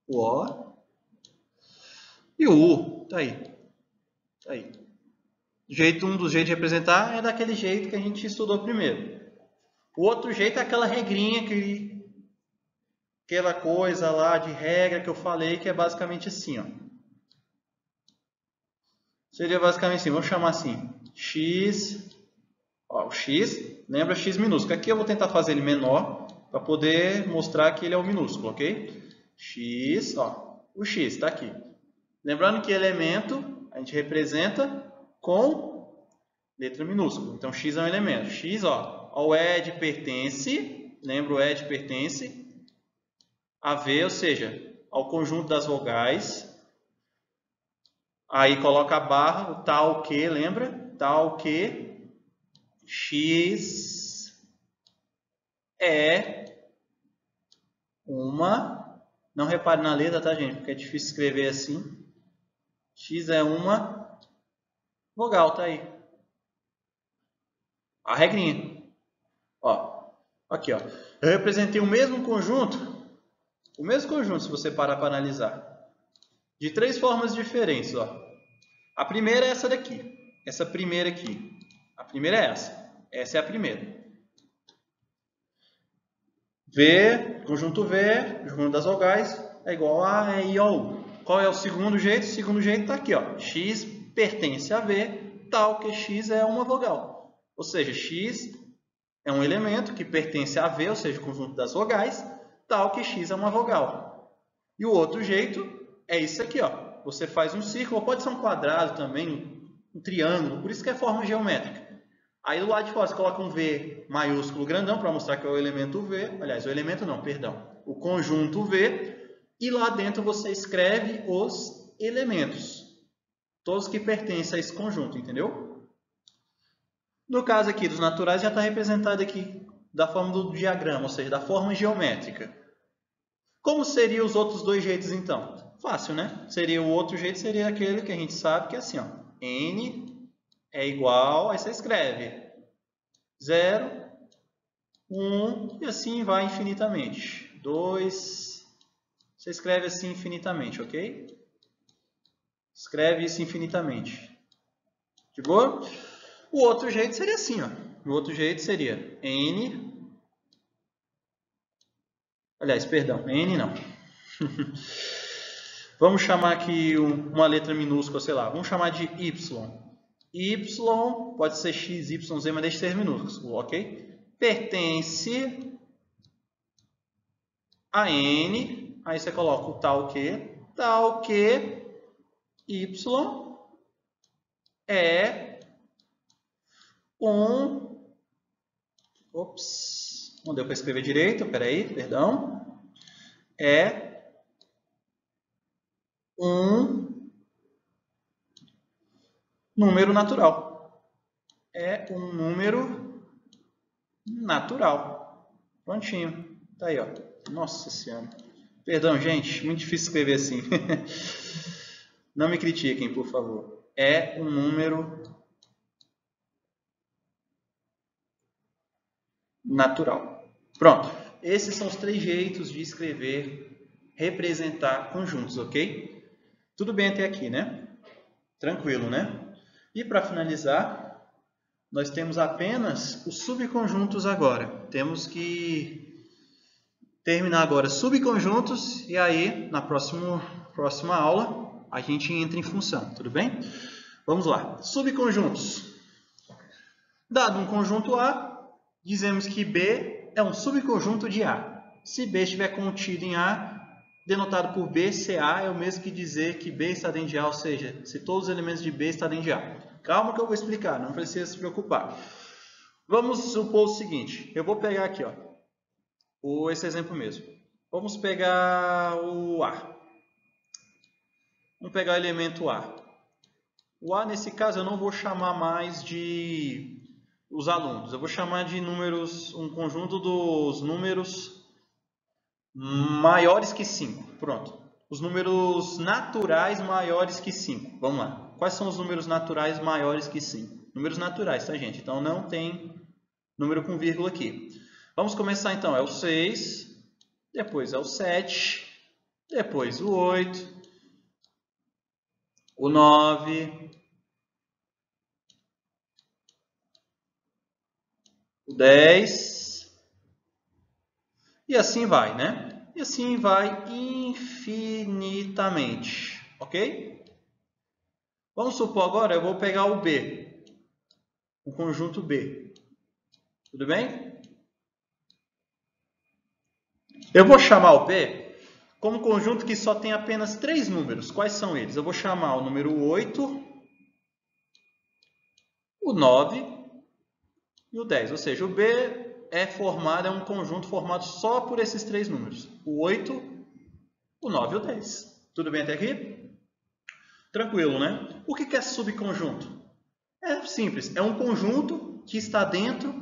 O e o U. Tá aí. Tá aí. Um dos jeitos de representar é daquele jeito que a gente estudou primeiro. O outro jeito é aquela regrinha, aquela coisa lá de regra que eu falei, que é basicamente assim, ó. Seria basicamente assim, vamos chamar assim, X, ó, o X, lembra X minúsculo. Aqui eu vou tentar fazer ele menor, para poder mostrar que ele é o minúsculo, ok? X, ó, o X está aqui. Lembrando que elemento a gente representa com letra minúscula. Então, X é um elemento. X, ó, ao ED pertence, lembra o ED pertence a V, ou seja, ao conjunto das vogais. Aí coloca a barra, o tal que, lembra? Tal que X é uma... Não repare na letra, tá, gente? Porque é difícil escrever assim. X é uma vogal, tá aí. A regrinha. Ó, aqui, ó. Eu representei o mesmo conjunto, se você parar para analisar, de 3 formas diferentes, ó. A primeira é essa daqui, essa primeira aqui. A primeira é essa. Essa é a primeira. V, conjunto V, conjunto das vogais, é igual a E, I, O, U. Qual é o segundo jeito? O segundo jeito está aqui, ó. X pertence a V, tal que X é uma vogal. Ou seja, X é um elemento que pertence a V, ou seja, o conjunto das vogais, tal que X é uma vogal. E o outro jeito é isso aqui, ó. Você faz um círculo, pode ser um quadrado também, um triângulo, por isso que é forma geométrica. Aí do lado de fora você coloca um V maiúsculo grandão para mostrar que é o elemento V. Aliás, o elemento não, perdão. O conjunto V. E lá dentro você escreve os elementos. Todos que pertencem a esse conjunto, entendeu? No caso aqui dos naturais já está representado aqui da forma do diagrama, ou seja, da forma geométrica. Como seriam os outros dois jeitos então? Fácil, né? O outro jeito seria aquele que a gente sabe que é assim, ó. N é igual, aí você escreve 0, 1 e assim vai infinitamente. 2, você escreve assim infinitamente, ok? Escreve isso infinitamente. De boa? O outro jeito seria assim, ó. O outro jeito seria N. Aliás, perdão, N não. Vamos chamar aqui uma letra minúscula, sei lá. Vamos chamar de Y. Y pode ser X, Y, Z, mas deixa de ser minúsculo, ok? Pertence a N. Aí você coloca o tal que Y é um... Ops, não deu para escrever direito, peraí, perdão. É um número natural. É um número natural. Prontinho. Tá aí, ó. Nossa Senhora. Perdão, gente. Muito difícil escrever assim. Não me critiquem, por favor. É um número natural. Pronto. Esses são os 3 jeitos de escrever, representar conjuntos, ok? Tudo bem até aqui, né? Tranquilo, né? E para finalizar, nós temos apenas os subconjuntos agora. Temos que terminar agora subconjuntos e aí, na próxima aula, a gente entra em função, tudo bem? Vamos lá. Subconjuntos. Dado um conjunto A, dizemos que B é um subconjunto de A. Se B estiver contido em A, denotado por B, CA é o mesmo que dizer que B está dentro de A, ou seja, se todos os elementos de B estão dentro de A. Calma que eu vou explicar, não precisa se preocupar. Vamos supor o seguinte, eu vou pegar aqui, ó, esse exemplo mesmo. Vamos pegar o A. Vamos pegar o elemento A. O A, nesse caso, eu não vou chamar mais de os alunos. Eu vou chamar de números, um conjunto dos números maiores que 5. Pronto. Os números naturais maiores que 5. Vamos lá. Quais são os números naturais maiores que 5? Números naturais, tá, gente? Então, não tem número com vírgula aqui. Vamos começar, então. É o 6, depois é o 7, depois o 8, o 9, o 10, e assim vai, né? E assim vai infinitamente, ok? Vamos supor agora, eu vou pegar o B, o conjunto B. Tudo bem? Eu vou chamar o B como conjunto que só tem apenas 3 números. Quais são eles? Eu vou chamar o número 8, o 9 e o 10. Ou seja, o B é um conjunto formado só por esses 3 números. O 8, o 9 e o 10. Tudo bem até aqui? Tranquilo, né? O que é subconjunto? É simples. É um conjunto que está dentro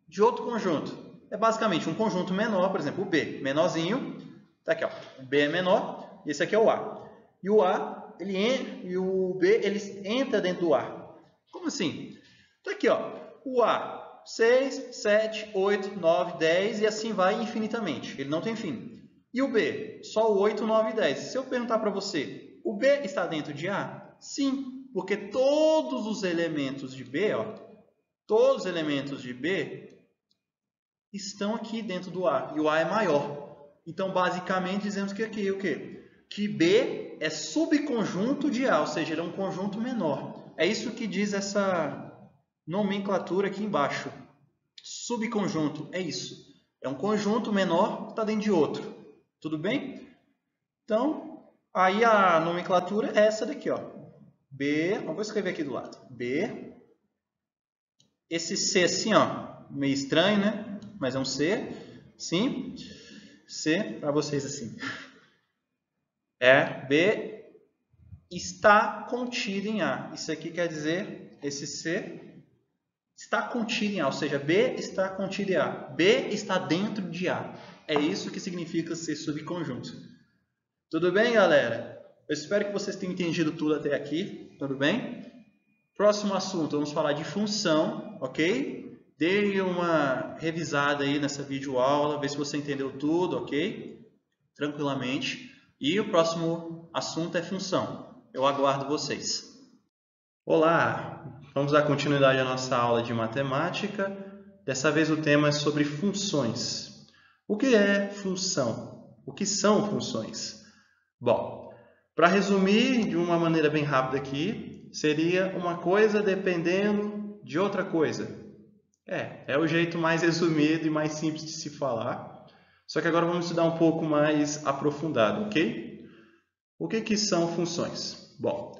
de outro conjunto. É basicamente um conjunto menor, por exemplo, o B, menorzinho. Tá aqui, ó. O B é menor e esse aqui é o A. E o A, e o B, ele entra dentro do A. Como assim? Tá aqui, ó. O A, 6, 7, 8, 9, 10 e assim vai infinitamente. Ele não tem fim. E o B, só o 8, 9 e 10. Se eu perguntar para você, o B está dentro de A? Sim, porque todos os elementos de B, ó, todos os elementos de B estão aqui dentro do A, e o A é maior. Então, basicamente, dizemos que aqui o quê? Que B é subconjunto de A, ou seja, ele é um conjunto menor. É isso que diz essa nomenclatura aqui embaixo. Subconjunto, é isso. É um conjunto menor que está dentro de outro. Tudo bem? Então, aí a nomenclatura é essa daqui, ó. B, vou escrever aqui do lado. B, esse C assim, ó, meio estranho, né? Mas é um C, sim. C, para vocês assim. B está contido em A. Isso aqui quer dizer, esse C está contido em A, ou seja, B está contido em A. B está dentro de A. É isso que significa ser subconjunto. Tudo bem, galera? Eu espero que vocês tenham entendido tudo até aqui. Tudo bem? Próximo assunto, vamos falar de função, ok? Dê uma revisada aí nessa videoaula, ver se você entendeu tudo, ok? Tranquilamente. E o próximo assunto é função. Eu aguardo vocês. Olá! Vamos dar continuidade à nossa aula de matemática. Dessa vez o tema é sobre funções. O que é função? O que são funções? Bom, para resumir de uma maneira bem rápida aqui, seria uma coisa dependendo de outra coisa. É o jeito mais resumido e mais simples de se falar. Só que agora vamos estudar um pouco mais aprofundado, ok? O que são funções? Bom,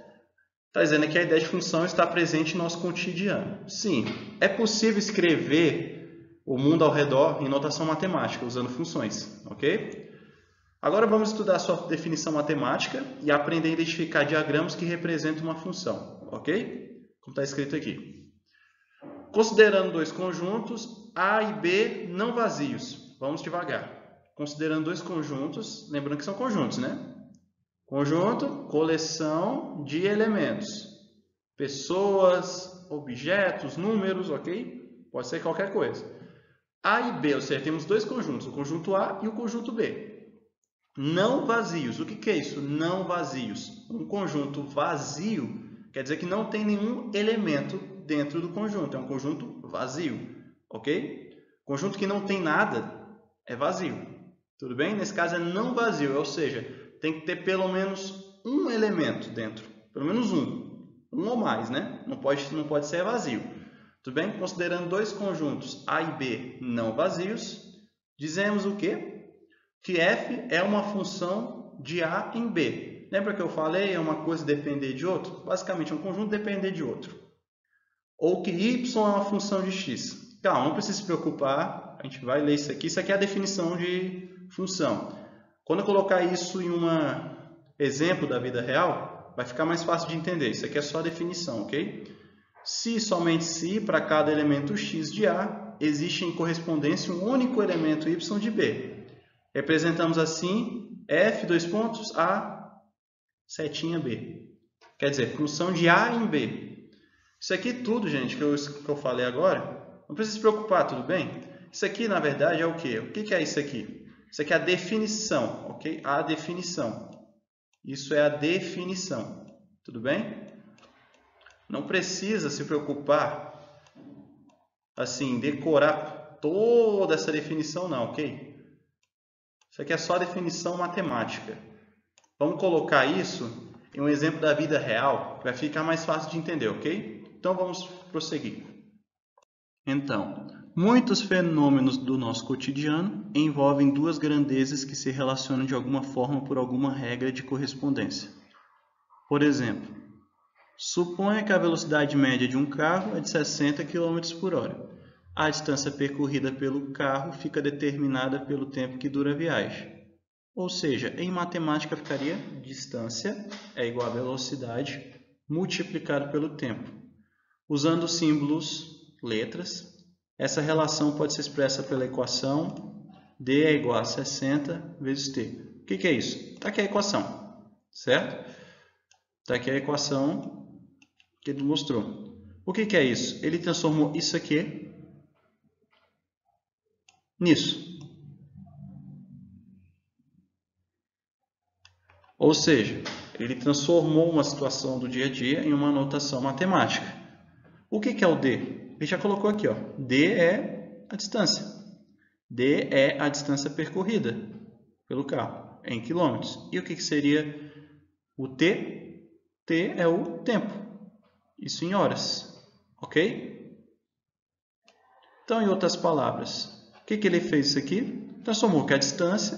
está dizendo que a ideia de função está presente no nosso cotidiano. Sim, é possível escrever o mundo ao redor em notação matemática, usando funções, ok? Agora vamos estudar a sua definição matemática e aprender a identificar diagramas que representam uma função, ok? Como está escrito aqui. Considerando dois conjuntos, A e B não vazios. Vamos devagar. Considerando dois conjuntos, lembrando que são conjuntos, né? Conjunto, coleção de elementos. Pessoas, objetos, números, ok? Pode ser qualquer coisa. A e B, ou seja, temos dois conjuntos, o conjunto A e o conjunto B. Não vazios. O que é isso? Não vazios. Um conjunto vazio quer dizer que não tem nenhum elemento dentro do conjunto. É um conjunto vazio, ok? Conjunto que não tem nada é vazio. Tudo bem? Nesse caso é não vazio, ou seja, tem que ter pelo menos um elemento dentro. Pelo menos um. Um ou mais, né? Não pode ser vazio. Tudo bem? Considerando dois conjuntos A e B não vazios, dizemos o quê? Que f é uma função de A em B. Lembra que eu falei é uma coisa depender de outro? Basicamente, é um conjunto depender de outro. Ou que y é uma função de x. Calma, não precisa se preocupar, a gente vai ler isso aqui. Isso aqui é a definição de função. Quando eu colocar isso em um exemplo da vida real, vai ficar mais fácil de entender. Isso aqui é só a definição, ok? Se, somente se, para cada elemento x de A, existe em correspondência um único elemento y de B. Representamos assim f, dois pontos, A, setinha B. Quer dizer, função de A em B. Isso aqui tudo, gente, que eu falei agora, não precisa se preocupar, tudo bem? Isso aqui, na verdade, é o quê? O que é isso aqui? Isso aqui é a definição, ok? A definição. Isso é a definição, tudo bem? Não precisa se preocupar, assim, decorar toda essa definição, não, ok? Isso aqui é só definição matemática. Vamos colocar isso em um exemplo da vida real, que vai ficar mais fácil de entender, ok? Então vamos prosseguir. Então, muitos fenômenos do nosso cotidiano envolvem duas grandezas que se relacionam de alguma forma por alguma regra de correspondência. Por exemplo, suponha que a velocidade média de um carro é de 60 km por hora. A distância percorrida pelo carro fica determinada pelo tempo que dura a viagem. Ou seja, em matemática ficaria distância é igual a velocidade multiplicado pelo tempo. Usando símbolos, letras, essa relação pode ser expressa pela equação D é igual a 60 vezes T. O que é isso? Está aqui a equação, certo? Está aqui a equação que ele mostrou. O que é isso? Ele transformou isso aqui nisso. Ou seja, ele transformou uma situação do dia a dia em uma notação matemática. O que é o D? Ele já colocou aqui, ó, D é a distância. D é a distância percorrida pelo carro em quilômetros. E o que seria o T? T é o tempo. Isso em horas. Ok? Então, em outras palavras, o que ele fez isso aqui? Transformou que a distância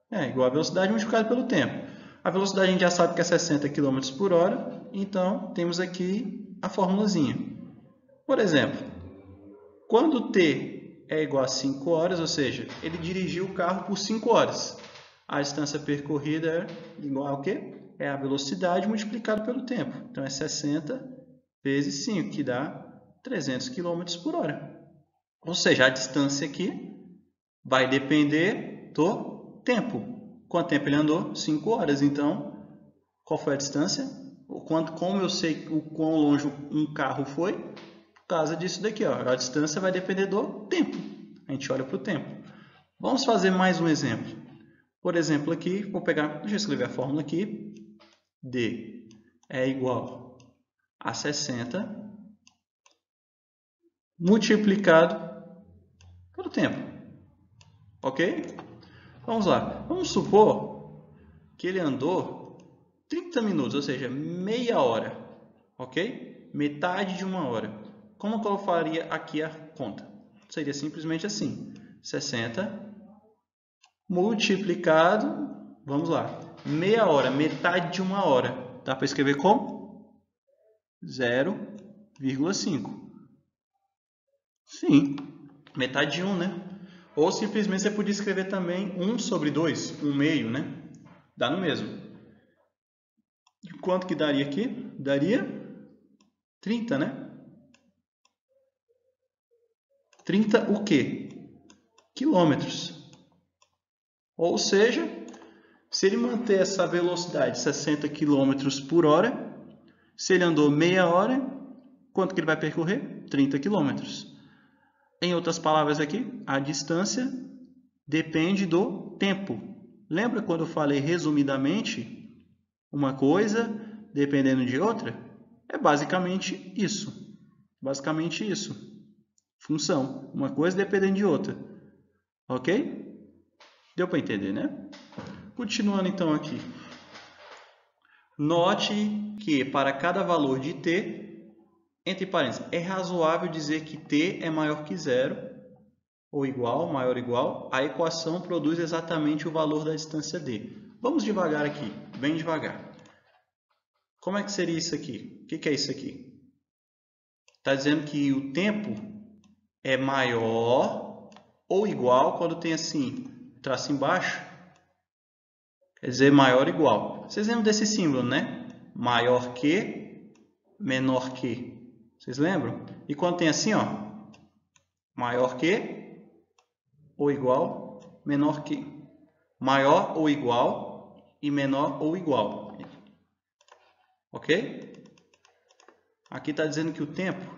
é igual à velocidade multiplicada pelo tempo. A velocidade a gente já sabe que é 60 km por hora, então temos aqui a formulazinha. Por exemplo, quando T é igual a 5 horas, ou seja, ele dirigiu o carro por 5 horas. A distância percorrida é igual ao quê? É a velocidade multiplicada pelo tempo. Então, é 60 vezes 5, que dá 300 km por hora. Ou seja, a distância aqui vai depender do tempo. Quanto tempo ele andou? 5 horas. Então, qual foi a distância? Como eu sei o quão longe um carro foi? Por causa disso daqui, ó. A distância vai depender do tempo. A gente olha para o tempo. Vamos fazer mais um exemplo. Por exemplo, aqui, vou pegar, deixa eu escrever a fórmula aqui. D é igual a 60 multiplicado pelo tempo. Ok? Vamos lá. Vamos supor que ele andou 30 minutos, ou seja, meia hora. Ok? Metade de uma hora. Como que eu faria aqui a conta? Seria simplesmente assim. 60 multiplicado, vamos lá, meia hora, metade de uma hora. Dá para escrever como? 0,5. Sim, metade de 1, né? Ou simplesmente você podia escrever também 1 sobre 2, 1 meio, né? Dá no mesmo. E quanto que daria aqui? Daria 30, né? 30 o quê? Quilômetros. Ou seja, se ele manter essa velocidade 60 km por hora, se ele andou meia hora, quanto que ele vai percorrer? 30 km. Em outras palavras aqui, a distância depende do tempo. Lembra quando eu falei resumidamente uma coisa dependendo de outra? É basicamente isso. Basicamente isso. Função. Uma coisa dependendo de outra. Ok? Deu para entender, né? Continuando então aqui. Note que para cada valor de t, entre parênteses, é razoável dizer que t é maior que zero, ou igual, maior ou igual, a equação produz exatamente o valor da distância d. Vamos devagar aqui, bem devagar. Como é que seria isso aqui? O que é isso aqui? Está dizendo que o tempo é maior ou igual quando tem assim, traço embaixo, quer dizer maior ou igual. Vocês lembram desse símbolo, né? Maior que, menor que. Vocês lembram? E quando tem assim, ó, maior que ou igual, menor que. Maior ou igual e menor ou igual. Ok? Aqui está dizendo que o tempo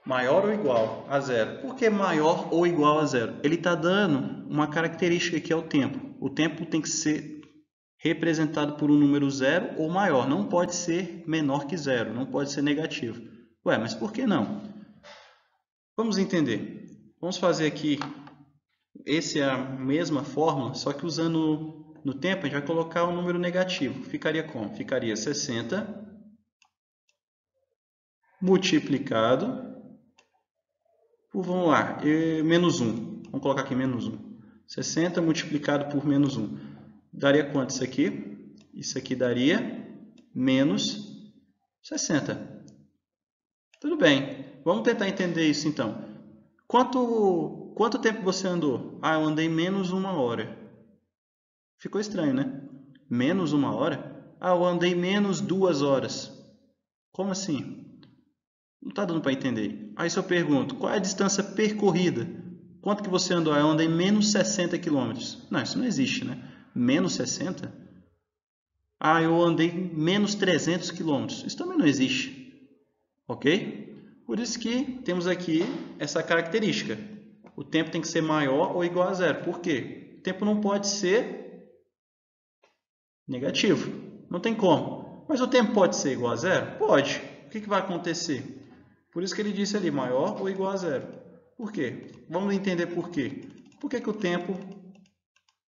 maior ou igual a zero. Por que maior ou igual a zero? Ele está dando uma característica que é o tempo. O tempo tem que ser representado por um número zero ou maior. Não pode ser menor que zero. Não pode ser negativo. Ué, mas por que não? Vamos entender. Vamos fazer aqui. Essa é a mesma fórmula, só que usando no tempo, a gente vai colocar um número negativo. Ficaria como? Ficaria 60 multiplicado por, vamos lá, menos 1. Vamos colocar aqui menos 1. 60 multiplicado por menos 1. Daria quanto isso aqui? Isso aqui daria menos 60. Tudo bem. Vamos tentar entender isso então. Quanto tempo você andou? Ah, eu andei menos uma hora. Ficou estranho, né? Menos uma hora? Ah, eu andei menos 2 horas. Como assim? Não está dando para entender. Aí se eu pergunto, qual é a distância percorrida? Quanto que você andou? Ah, eu andei menos 60 km. Não, isso não existe, né? Menos 60? Ah, eu andei menos 300 km. Isso também não existe. Ok? Por isso que temos aqui essa característica. O tempo tem que ser maior ou igual a zero. Por quê? O tempo não pode ser negativo. Não tem como. Mas o tempo pode ser igual a zero? Pode. O que vai acontecer? Por isso que ele disse ali, maior ou igual a zero. Por quê? Vamos entender por quê. Por que que o tempo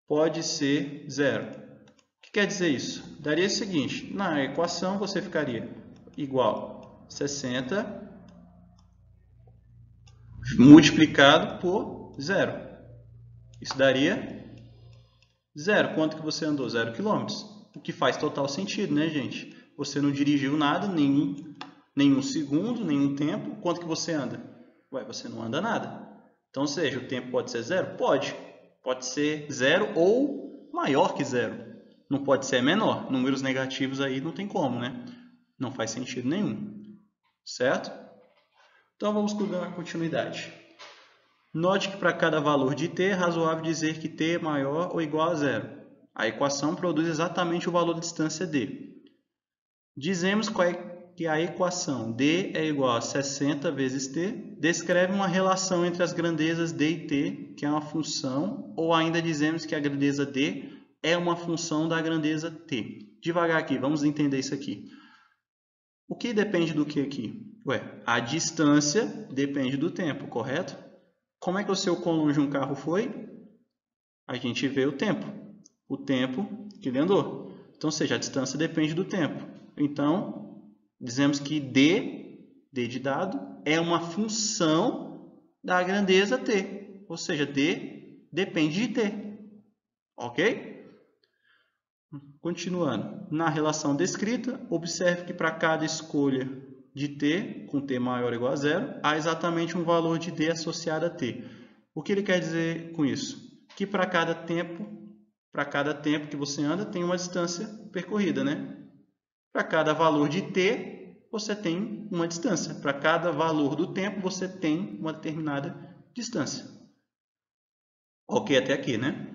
pode ser zero? O que quer dizer isso? Daria o seguinte, na equação você ficaria igual a 60 multiplicado por zero. Isso daria zero. Quanto que você andou? 0 km. O que faz total sentido, né, gente? Você não dirigiu nada, nenhum segundo, nenhum tempo. Quanto que você anda? Ué, você não anda nada. Então, ou seja, o tempo pode ser zero? Pode. Pode ser zero ou maior que zero. Não pode ser menor. Números negativos aí não tem como, né? Não faz sentido nenhum. Certo? Então, vamos dar uma continuidade. Note que para cada valor de t é razoável dizer que t é maior ou igual a zero. A equação produz exatamente o valor da distância d. Dizemos que a equação d é igual a 60 vezes t descreve uma relação entre as grandezas d e t, que é uma função, ou ainda dizemos que a grandeza d é uma função da grandeza t. Devagar aqui, vamos entender isso aqui. O que depende do que aqui? Ué, a distância depende do tempo, correto? Como é que eu sei o quão longe um carro foi? A gente vê o tempo que ele andou. Então, ou seja, a distância depende do tempo. Então, dizemos que d de dado, é uma função da grandeza t. Ou seja, d depende de t. Ok? Continuando. Na relação descrita, observe que para cada escolha de t, com t maior ou igual a zero, há exatamente um valor de d associado a t. O que ele quer dizer com isso? Que para cada tempo que você anda, tem uma distância percorrida, né? Para cada valor de t, você tem uma distância. Para cada valor do tempo, você tem uma determinada distância. Ok até aqui, né?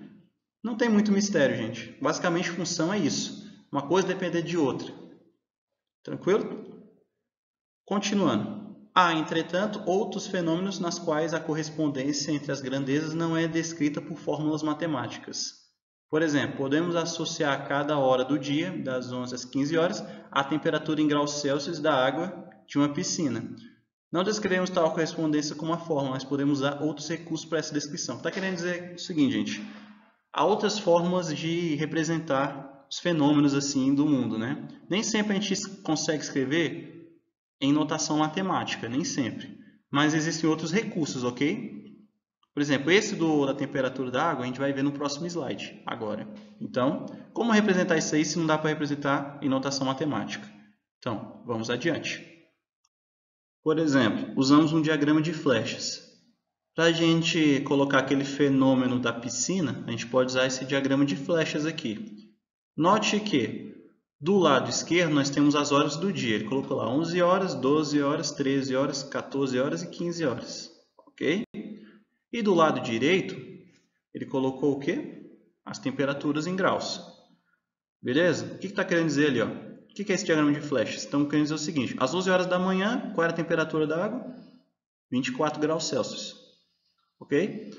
Não tem muito mistério, gente. Basicamente, função é isso. Uma coisa depende de outra. Tranquilo? Continuando. Há, entretanto, outros fenômenos nas quais a correspondência entre as grandezas não é descrita por fórmulas matemáticas. Por exemplo, podemos associar cada hora do dia, das 11 às 15 horas, a temperatura em graus Celsius da água de uma piscina. Não descrevemos tal correspondência com uma fórmula, mas podemos usar outros recursos para essa descrição. Está querendo dizer o seguinte, gente. Há outras formas de representar os fenômenos assim do mundo, né? Nem sempre a gente consegue escrever em notação matemática, nem sempre. Mas existem outros recursos, ok? Por exemplo, esse da temperatura da água a gente vai ver no próximo slide agora. Então, como representar isso aí se não dá para representar em notação matemática? Então, vamos adiante. Por exemplo, usamos um diagrama de flechas. Para a gente colocar aquele fenômeno da piscina, a gente pode usar esse diagrama de flechas aqui. Note que do lado esquerdo nós temos as horas do dia. Ele colocou lá 11 horas, 12 horas, 13 horas, 14 horas e 15 horas. Ok? E do lado direito, ele colocou o quê? As temperaturas em graus. Beleza? O que está querendo dizer ali? Ó? O que é esse diagrama de flechas? Estamos querendo dizer o seguinte. Às 11 horas da manhã, qual era a temperatura da água? 24 graus Celsius. Ok?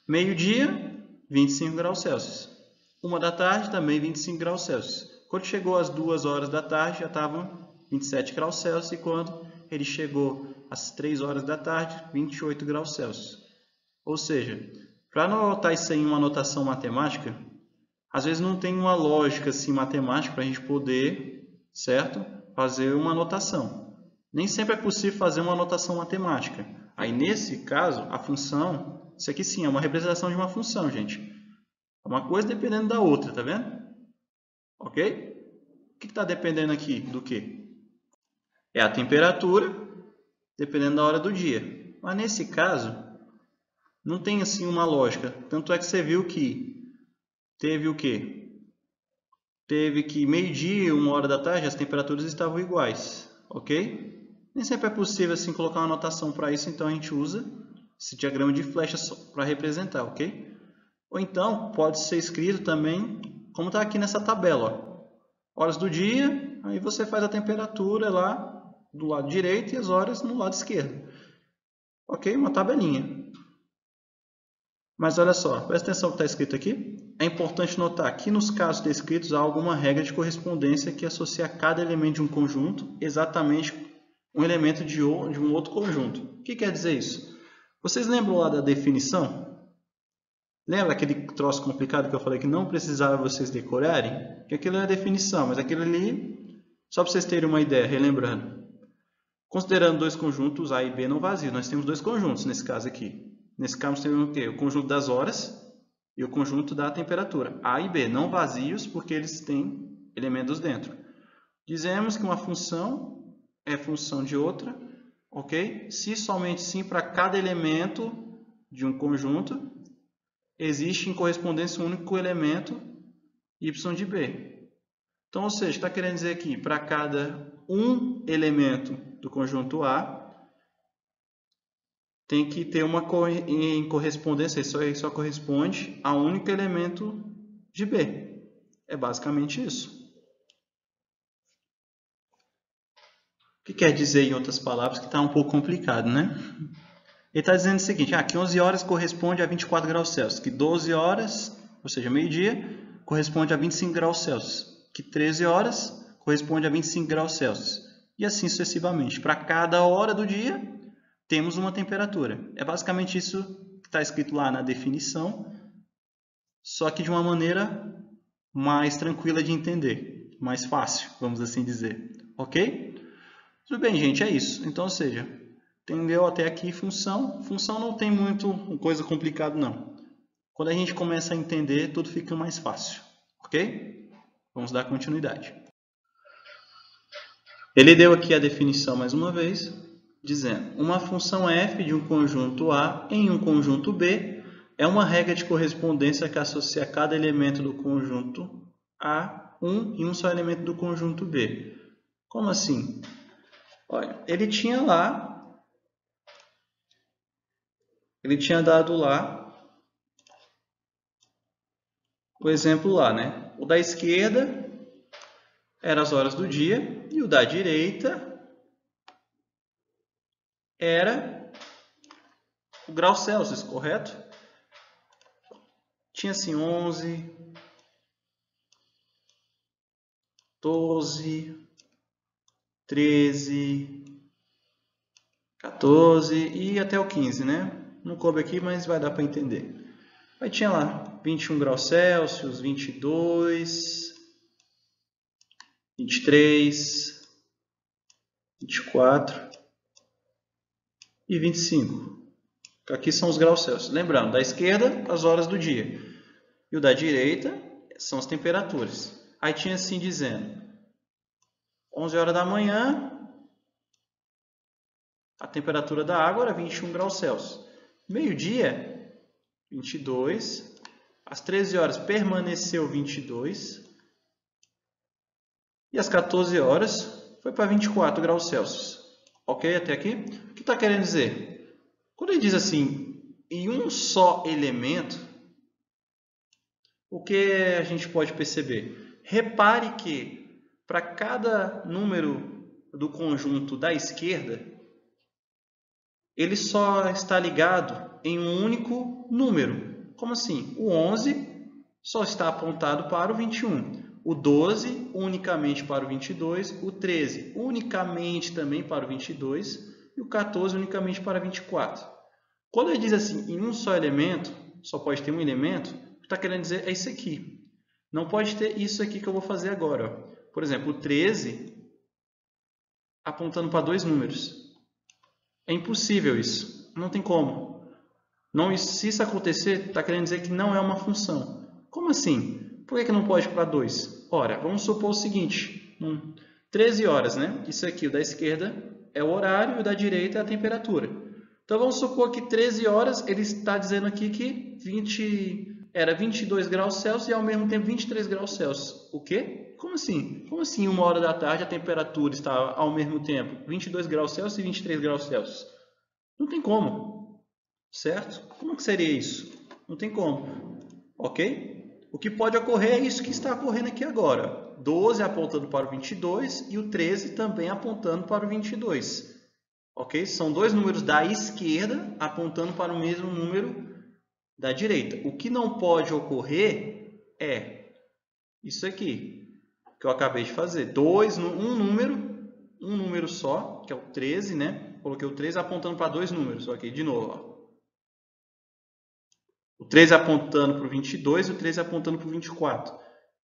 Meio-dia, 25 graus Celsius. 1 da tarde, também 25 graus Celsius. Quando chegou às 2 horas da tarde, já estavam 27 graus Celsius. E quando ele chegou às 3 horas da tarde, 28 graus Celsius. Ou seja, para anotar isso aí em uma notação matemática, às vezes não tem uma lógica assim, matemática para a gente poder, certo? Fazer uma anotação. Nem sempre é possível fazer uma anotação matemática. Aí, nesse caso, a função, isso aqui sim é uma representação de uma função, gente. É uma coisa dependendo da outra, tá vendo? Ok? O que está dependendo aqui do quê? É a temperatura, dependendo da hora do dia. Mas nesse caso, não tem assim uma lógica. Tanto é que você viu que teve o quê? Teve que meio-dia, 1 hora da tarde, as temperaturas estavam iguais. Ok? Nem sempre é possível assim colocar uma anotação para isso, então a gente usa esse diagrama de flechas para representar, ok? Ou então pode ser escrito também como está aqui nessa tabela. Ó. Horas do dia, aí você faz a temperatura lá do lado direito e as horas no lado esquerdo. Ok? Uma tabelinha. Mas olha só, presta atenção no que está escrito aqui. É importante notar que nos casos descritos há alguma regra de correspondência que associa cada elemento de um conjunto exatamente um elemento de um outro conjunto. O que quer dizer isso? Vocês lembram lá da definição? Lembra aquele troço complicado que eu falei que não precisava vocês decorarem? Que aquilo é a definição, mas aquilo ali, só para vocês terem uma ideia, relembrando. Considerando dois conjuntos A e B não vazios, nós temos dois conjuntos nesse caso aqui. Nesse caso, temos o quê? O conjunto das horas e o conjunto da temperatura. A e B não vazios porque eles têm elementos dentro. Dizemos que uma função é função de outra, ok? Se somente sim para cada elemento de um conjunto existe em correspondência um único elemento y de B. Então, ou seja, está querendo dizer aqui, para cada um elemento do conjunto A, tem que ter uma em correspondência, isso aí só corresponde a um único elemento de B. É basicamente isso. O que quer dizer, em outras palavras, que está um pouco complicado, né? Ele está dizendo o seguinte, que 11 horas corresponde a 24 graus Celsius, que 12 horas, ou seja, meio-dia, corresponde a 25 graus Celsius, que 13 horas corresponde a 25 graus Celsius, e assim sucessivamente. Para cada hora do dia, temos uma temperatura. É basicamente isso que está escrito lá na definição, só que de uma maneira mais tranquila de entender, mais fácil, vamos assim dizer. Ok? Tudo bem, gente, é isso. Então, ou seja, entendeu até aqui função? Função não tem muito coisa complicada, não. Quando a gente começa a entender, tudo fica mais fácil. Ok? Vamos dar continuidade. Ele deu aqui a definição mais uma vez, dizendo: uma função f de um conjunto A em um conjunto B é uma regra de correspondência que associa cada elemento do conjunto A e um só elemento do conjunto B. Como assim? Olha, ele tinha dado lá o exemplo lá, né? O da esquerda era as horas do dia e o da direita era o grau Celsius, correto? Tinha assim 11, 12, 13, 14 e até o 15, né? Não coube aqui, mas vai dar para entender. Aí tinha lá 21 graus Celsius, 22, 23, 24 e 25. Aqui são os graus Celsius. Lembrando, da esquerda, as horas do dia. E o da direita são as temperaturas. Aí tinha assim dizendo, 11 horas da manhã, a temperatura da água era 21 graus Celsius. Meio-dia, 22. Às 13 horas permaneceu 22. E às 14 horas foi para 24 graus Celsius. Ok até aqui? O que está querendo dizer? Quando ele diz assim, em um só elemento, o que a gente pode perceber? Repare que para cada número do conjunto da esquerda, ele só está ligado em um único número. Como assim? O 11 só está apontado para o 21. O 12 unicamente para o 22. O 13 unicamente também para o 22. E o 14 unicamente para 24. Quando ele diz assim, em um só elemento, só pode ter um elemento, o que está querendo dizer é isso aqui. Não pode ter isso aqui que eu vou fazer agora. Ó. Por exemplo, o 13 apontando para dois números. É impossível isso. Não tem como. Não, se isso acontecer, está querendo dizer que não é uma função. Como assim? Por que não pode para 2? Ora, vamos supor o seguinte. 13 horas, né? Isso aqui, o da esquerda é o horário e o da direita é a temperatura. Então, vamos supor que 13 horas, ele está dizendo aqui que era 22 graus Celsius e ao mesmo tempo 23 graus Celsius. O quê? Como assim? Como assim, 1 hora da tarde, a temperatura está ao mesmo tempo 22 graus Celsius e 23 graus Celsius? Não tem como, certo? Como que seria isso? Não tem como, ok? O que pode ocorrer é isso que está ocorrendo aqui agora. 12 apontando para o 22 e o 13 também apontando para o 22. Ok? São dois números da esquerda apontando para o mesmo número da direita. O que não pode ocorrer é isso aqui, que eu acabei de fazer. Um número um número só, que é o 13, né? Coloquei o 13 apontando para dois números. Ok, de novo. Ó. O 13 apontando para o 22 e o 13 apontando para o 24.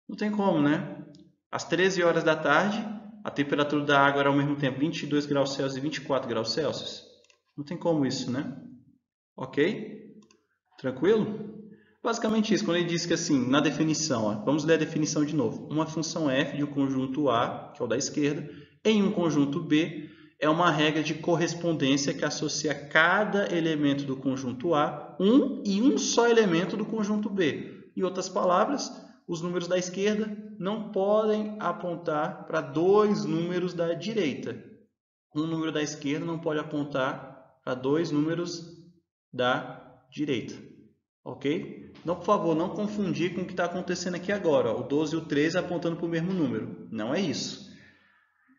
Não tem como, né? Às 13 horas da tarde, a temperatura da água era ao mesmo tempo 22 graus Celsius e 24 graus Celsius. Não tem como isso, né? Ok? Tranquilo? Basicamente isso, quando ele diz que assim, na definição, ó, vamos ler a definição de novo. Uma função f de um conjunto A, que é o da esquerda, em um conjunto B, é uma regra de correspondência que associa cada elemento do conjunto A e um só elemento do conjunto B. Em outras palavras, os números da esquerda não podem apontar para dois números da direita. Um número da esquerda não pode apontar para dois números da direita. Ok? Então, por favor, não confundir com o que está acontecendo aqui agora. Ó, o 12 e o 13 apontando para o mesmo número. Não é isso.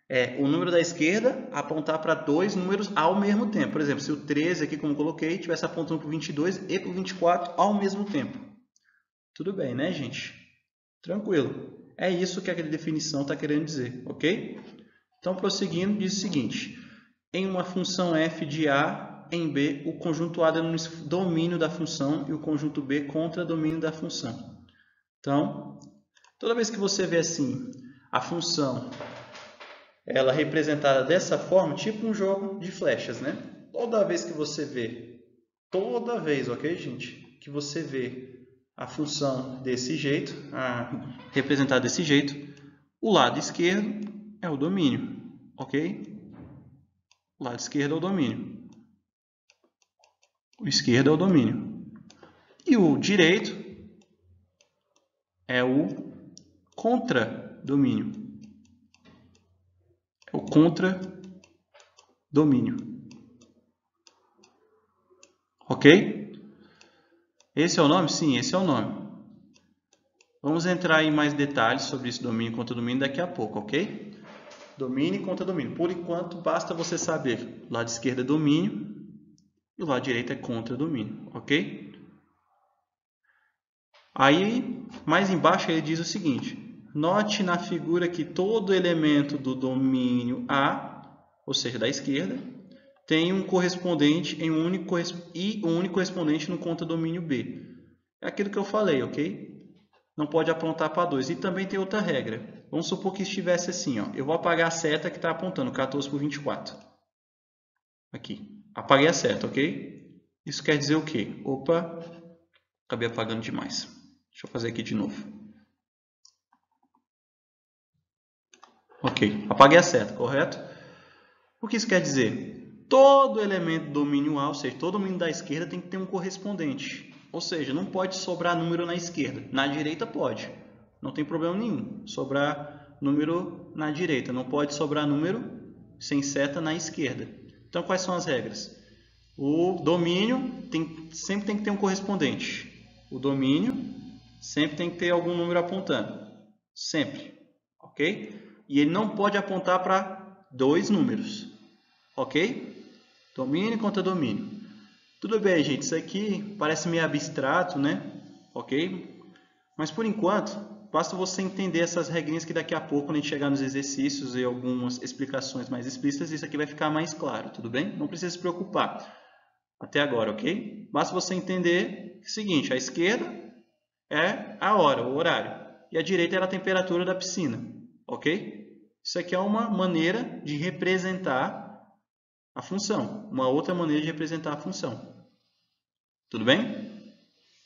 É o número da esquerda apontar para dois números ao mesmo tempo. Por exemplo, se o 13 aqui, como eu coloquei, estivesse apontando para o 22 e para o 24 ao mesmo tempo. Tudo bem, né, gente? Tranquilo. É isso que aquela definição está querendo dizer, ok? Então, prosseguindo, diz o seguinte. Em uma função f de A, em B, o conjunto A denomina domínio da função e o conjunto B contra domínio da função. Então, toda vez que você vê assim, a função ela representada dessa forma, tipo um jogo de flechas, né? Toda vez que você vê, toda vez, ok, gente? Que você vê a função desse jeito, representada desse jeito, o lado esquerdo é o domínio, ok? O lado esquerdo é o domínio. O esquerdo é o domínio. E o direito é o contradomínio. É o contradomínio. Ok? Esse é o nome? Sim, esse é o nome. Vamos entrar em mais detalhes sobre esse domínio e contradomínio daqui a pouco, ok? Domínio e contradomínio. Por enquanto, basta você saber o lado esquerdo é domínio e o lado direito é contradomínio, ok? Aí, mais embaixo, ele diz o seguinte. Note na figura que todo elemento do domínio A, ou seja, da esquerda, tem um correspondente e um único correspondente no contradomínio B. É aquilo que eu falei, ok? Não pode apontar para 2. E também tem outra regra. Vamos supor que estivesse assim, ó. Eu vou apagar a seta que está apontando 14 por 24. Aqui. Apaguei a seta, ok? Isso quer dizer o quê? Opa, acabei apagando demais. Deixa eu fazer aqui de novo. Ok, apaguei a seta, correto? O que isso quer dizer? Todo elemento do domínio A, ou seja, todo domínio da esquerda tem que ter um correspondente. Ou seja, não pode sobrar número na esquerda. Na direita pode. Não tem problema nenhum sempre número na direita. Não pode sobrar número sem seta na esquerda. Então, quais são as regras? O domínio sempre tem que ter um correspondente. O domínio sempre tem que ter algum número apontando. Sempre. Ok? E ele não pode apontar para dois números. Ok? Domínio contra domínio. Tudo bem, gente. Isso aqui parece meio abstrato, né? Ok? Mas por enquanto, basta você entender essas regrinhas que daqui a pouco, quando a gente chegar nos exercícios e algumas explicações mais explícitas, isso aqui vai ficar mais claro, tudo bem? Não precisa se preocupar até agora, ok? Basta você entender o seguinte, a esquerda é a hora, o horário, e a direita é a temperatura da piscina, ok? Isso aqui é uma maneira de representar a função, uma outra maneira de representar a função. Tudo bem?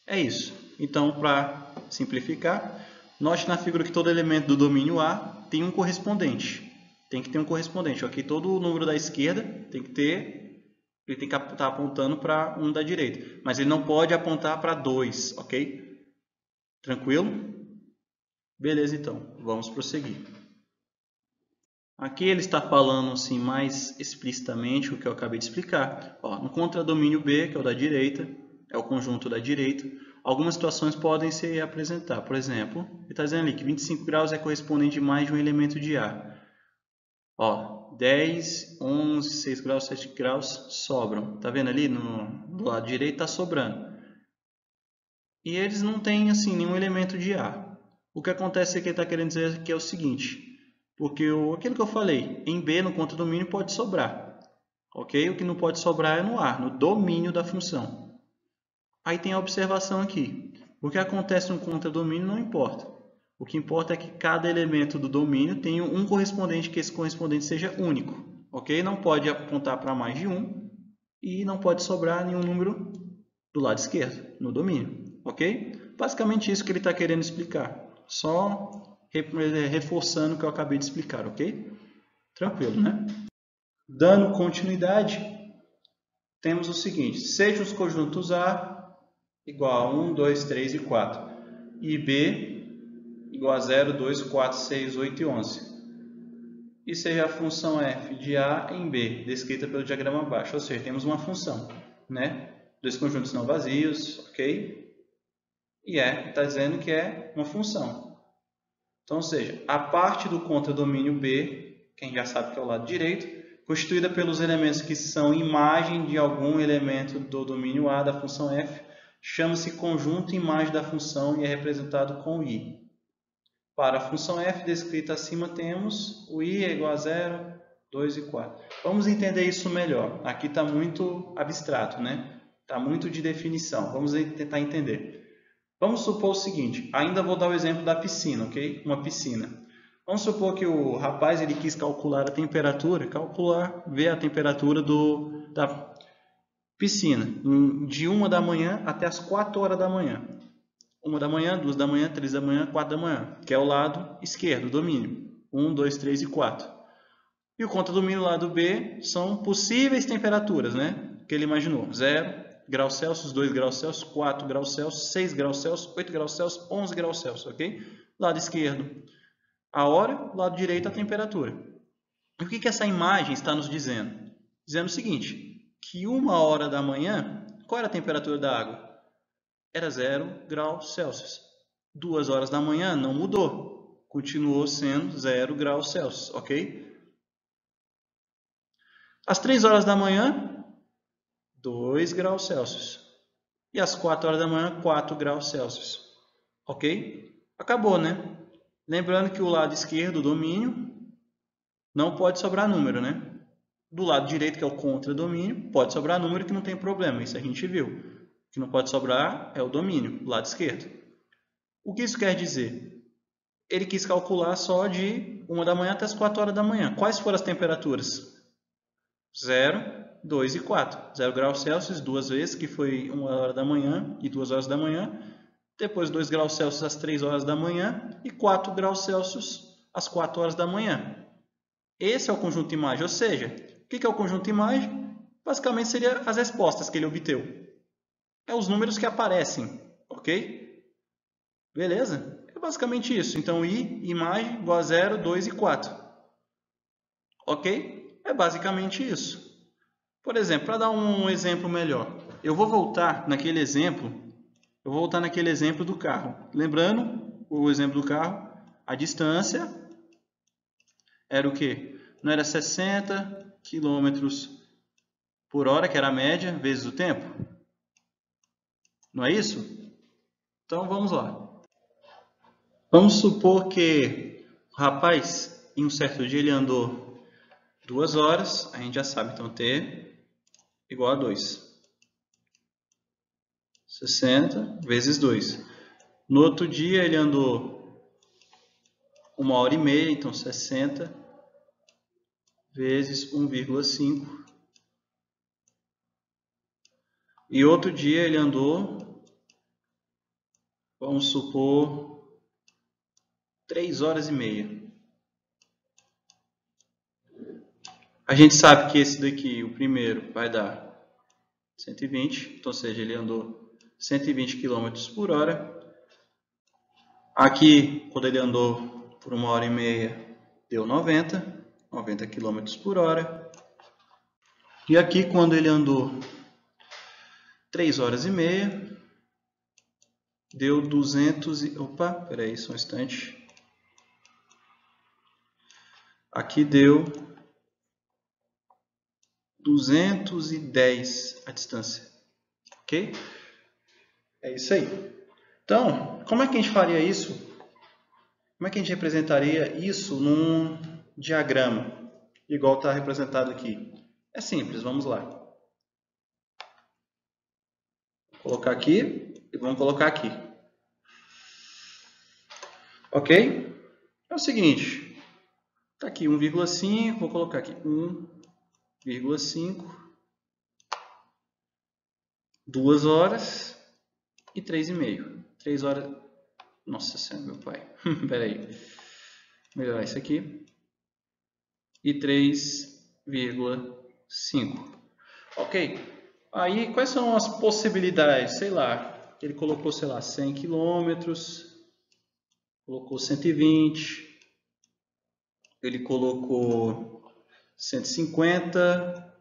É isso. Então, para simplificar, note na figura que todo elemento do domínio A tem um correspondente. Tem que ter um correspondente. Ok? Todo número da esquerda tem que estar apontando para um da direita. Mas ele não pode apontar para 2. Ok? Tranquilo? Beleza, então. Vamos prosseguir. Aqui ele está falando assim, mais explicitamente o que eu acabei de explicar. Ó, no contradomínio B, que é o da direita, é o conjunto da direita, algumas situações podem se apresentar. Por exemplo, ele está dizendo ali que 25 graus é correspondente de mais de um elemento de A. Ó, 10, 11, 6 graus, 7 graus sobram. Está vendo ali do lado direito está sobrando. E eles não têm assim, nenhum elemento de A. O que acontece aqui, ele está querendo dizer que é o seguinte. Porque aquilo que eu falei, em B no contradomínio pode sobrar. Ok? O que não pode sobrar é no A, no domínio da função. Aí tem a observação aqui. O que acontece no contradomínio não importa. O que importa é que cada elemento do domínio tenha um correspondente, que esse correspondente seja único. Ok? Não pode apontar para mais de um e não pode sobrar nenhum número do lado esquerdo, no domínio. Ok? Basicamente isso que ele está querendo explicar. Só reforçando o que eu acabei de explicar, ok? Tranquilo, né? Dando continuidade, temos o seguinte. Sejam os conjuntos A igual a 1, 2, 3 e 4. E B igual a 0, 2, 4, 6, 8 e 11. E seja a função f de A em B, descrita pelo diagrama abaixo. Ou seja, temos uma função, né? Dois conjuntos não vazios, ok? E está dizendo que é uma função. Então, ou seja, a parte do contradomínio B, quem já sabe que é o lado direito, constituída pelos elementos que são imagem de algum elemento do domínio A da função f, chama-se conjunto imagem da função e é representado com i. Para a função f descrita acima, temos o i é igual a 0, 2 e 4. Vamos entender isso melhor. Aqui está muito abstrato, né? Está muito de definição. Vamos tentar entender. Vamos supor o seguinte, ainda vou dar o exemplo da piscina, ok? Uma piscina. Vamos supor que o rapaz ele quis calcular a temperatura, ver a temperatura da piscina, de 1 da manhã até as 4 horas da manhã. 1 da manhã, 2 da manhã, 3 da manhã, 4 da manhã, que é o lado esquerdo, o domínio. 1, 2, 3 e 4. E o contradomínio lado B são possíveis temperaturas, né? Que ele imaginou. 0 graus Celsius, 2 graus Celsius, 4 graus Celsius, 6 graus Celsius, 8 graus Celsius, 11 graus Celsius, ok? Lado esquerdo, a hora, lado direito, a temperatura. E o que essa imagem está nos dizendo? Dizendo o seguinte, que 1 hora da manhã, qual era a temperatura da água? Era 0 graus Celsius. 2 horas da manhã não mudou, continuou sendo 0 graus Celsius, ok? Às 3 horas da manhã, 2 graus Celsius. E às 4 horas da manhã, 4 graus Celsius. Ok? Acabou, né? Lembrando que o lado esquerdo, o domínio, não pode sobrar número, né? Do lado direito, que é o contradomínio, pode sobrar número que não tem problema. Isso a gente viu. O que não pode sobrar é o domínio, do lado esquerdo. O que isso quer dizer? Ele quis calcular só de 1 da manhã até as 4 horas da manhã. Quais foram as temperaturas? 0, 2 e 4. 0 graus Celsius duas vezes, que foi 1 hora da manhã e 2 horas da manhã. Depois 2 graus Celsius às 3 horas da manhã e 4 graus Celsius às 4 horas da manhã. Esse é o conjunto de imagem. Ou seja, o que é o conjunto de imagem? Basicamente seria as respostas que ele obteu. É os números que aparecem, ok? Beleza? É basicamente isso. Então, I, imagem, igual a 0, 2 e 4. Ok? É basicamente isso. Por exemplo, para dar um exemplo melhor, eu vou voltar naquele exemplo do carro. Lembrando, o exemplo do carro, a distância era o quê? Não era 60 km por hora, que era a média, vezes o tempo? Não é isso? Então, vamos lá. Vamos supor que o rapaz, em um certo dia, ele andou 2 horas, a gente já sabe, então T igual a 2. 60 vezes 2. No outro dia ele andou 1 hora e meia, então 60 vezes 1,5. E outro dia ele andou, vamos supor, 3 horas e meia. A gente sabe que esse daqui, o primeiro, vai dar 120, então, ou seja, ele andou 120 km por hora. Aqui, quando ele andou por 1 hora e meia, deu 90 km por hora. E aqui, quando ele andou 3 horas e meia, deu 200 e... Opa, peraí, só um instante. Aqui deu 210 a distância. Ok? É isso aí. Então, como é que a gente faria isso Como é que a gente representaria isso num diagrama, igual está representado aqui? É simples, vamos lá. Vou colocar aqui e vamos colocar aqui. Ok? É o seguinte, está aqui 1,5, vou colocar aqui 1,5, 2 horas e 3,5. 3 horas... Nossa Senhora, meu pai. Espera aí. Melhorar isso aqui. E 3,5. Ok? Aí, quais são as possibilidades? Sei lá, ele colocou, sei lá, 100 quilômetros, colocou 120, ele colocou 150,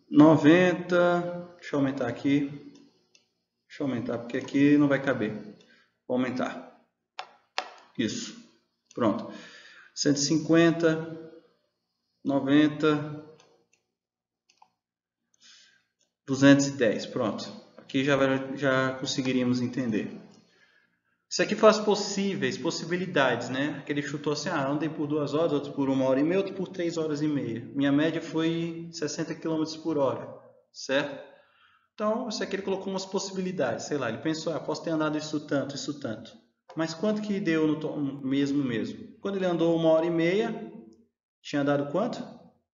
90, deixa eu aumentar aqui, deixa eu aumentar porque aqui não vai caber, vou aumentar, isso, pronto, 150, 90, 210, pronto, aqui já conseguiríamos entender. Isso aqui foi as possibilidades, né? Que ele chutou assim, andei por 2 horas, outro por 1 hora e meia, outro por 3 horas e meia. Minha média foi 60 km por hora, certo? Então, isso aqui ele colocou umas possibilidades, sei lá, ele pensou, posso ter andado isso tanto. Mas quanto que deu no mesmo? Quando ele andou 1 hora e meia, tinha dado quanto?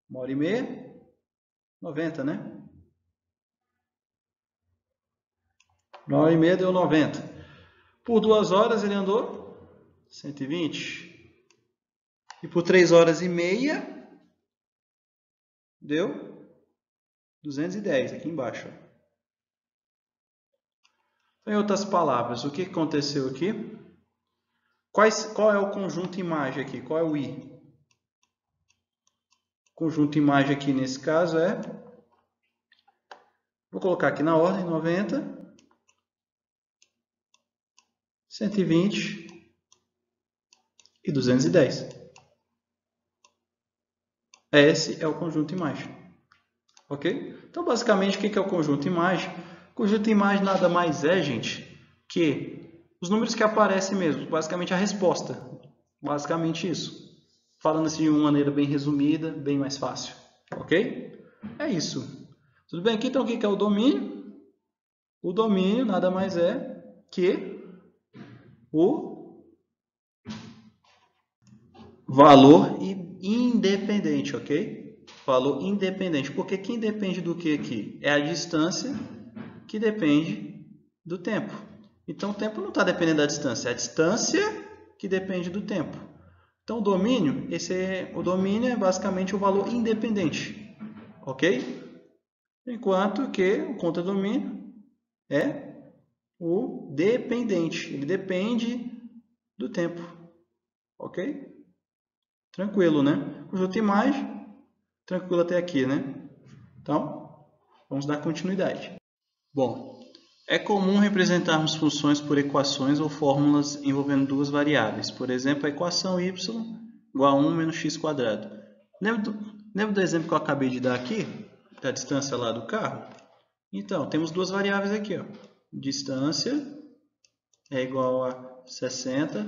1 hora e meia? 90, né? 1 hora e meia deu 90. Por 2 horas ele andou 120. E por 3 horas e meia, deu 210 aqui embaixo. Então, em outras palavras, o que aconteceu aqui? Qual é o conjunto imagem aqui? Qual é o I? O conjunto imagem aqui nesse caso é... Vou colocar aqui na ordem, 90, 120 e 210. Esse é o conjunto imagem. Ok? Então, basicamente, o que é o conjunto imagem? O conjunto imagem nada mais é, gente, que os números que aparecem mesmo. Basicamente, a resposta. Basicamente isso. Falando assim de uma maneira bem resumida, bem mais fácil. Ok? É isso. Tudo bem aqui? Então, o que é o domínio? O domínio nada mais é que o valor independente, ok? Valor independente. Porque quem depende do que aqui? É a distância que depende do tempo. Então, o tempo não está dependendo da distância. É a distância que depende do tempo. Então, o domínio é basicamente o valor independente. Ok? Enquanto que o contradomínio é o dependente. Ele depende do tempo. Ok? Tranquilo, né? Conjunto imagem, tranquilo até aqui, né? Então, vamos dar continuidade. Bom, é comum representarmos funções por equações ou fórmulas envolvendo duas variáveis. Por exemplo, a equação y igual a 1 menos x². Lembra do exemplo que eu acabei de dar aqui? Da distância lá do carro? Então, temos duas variáveis aqui. Ó. Distância é igual a 60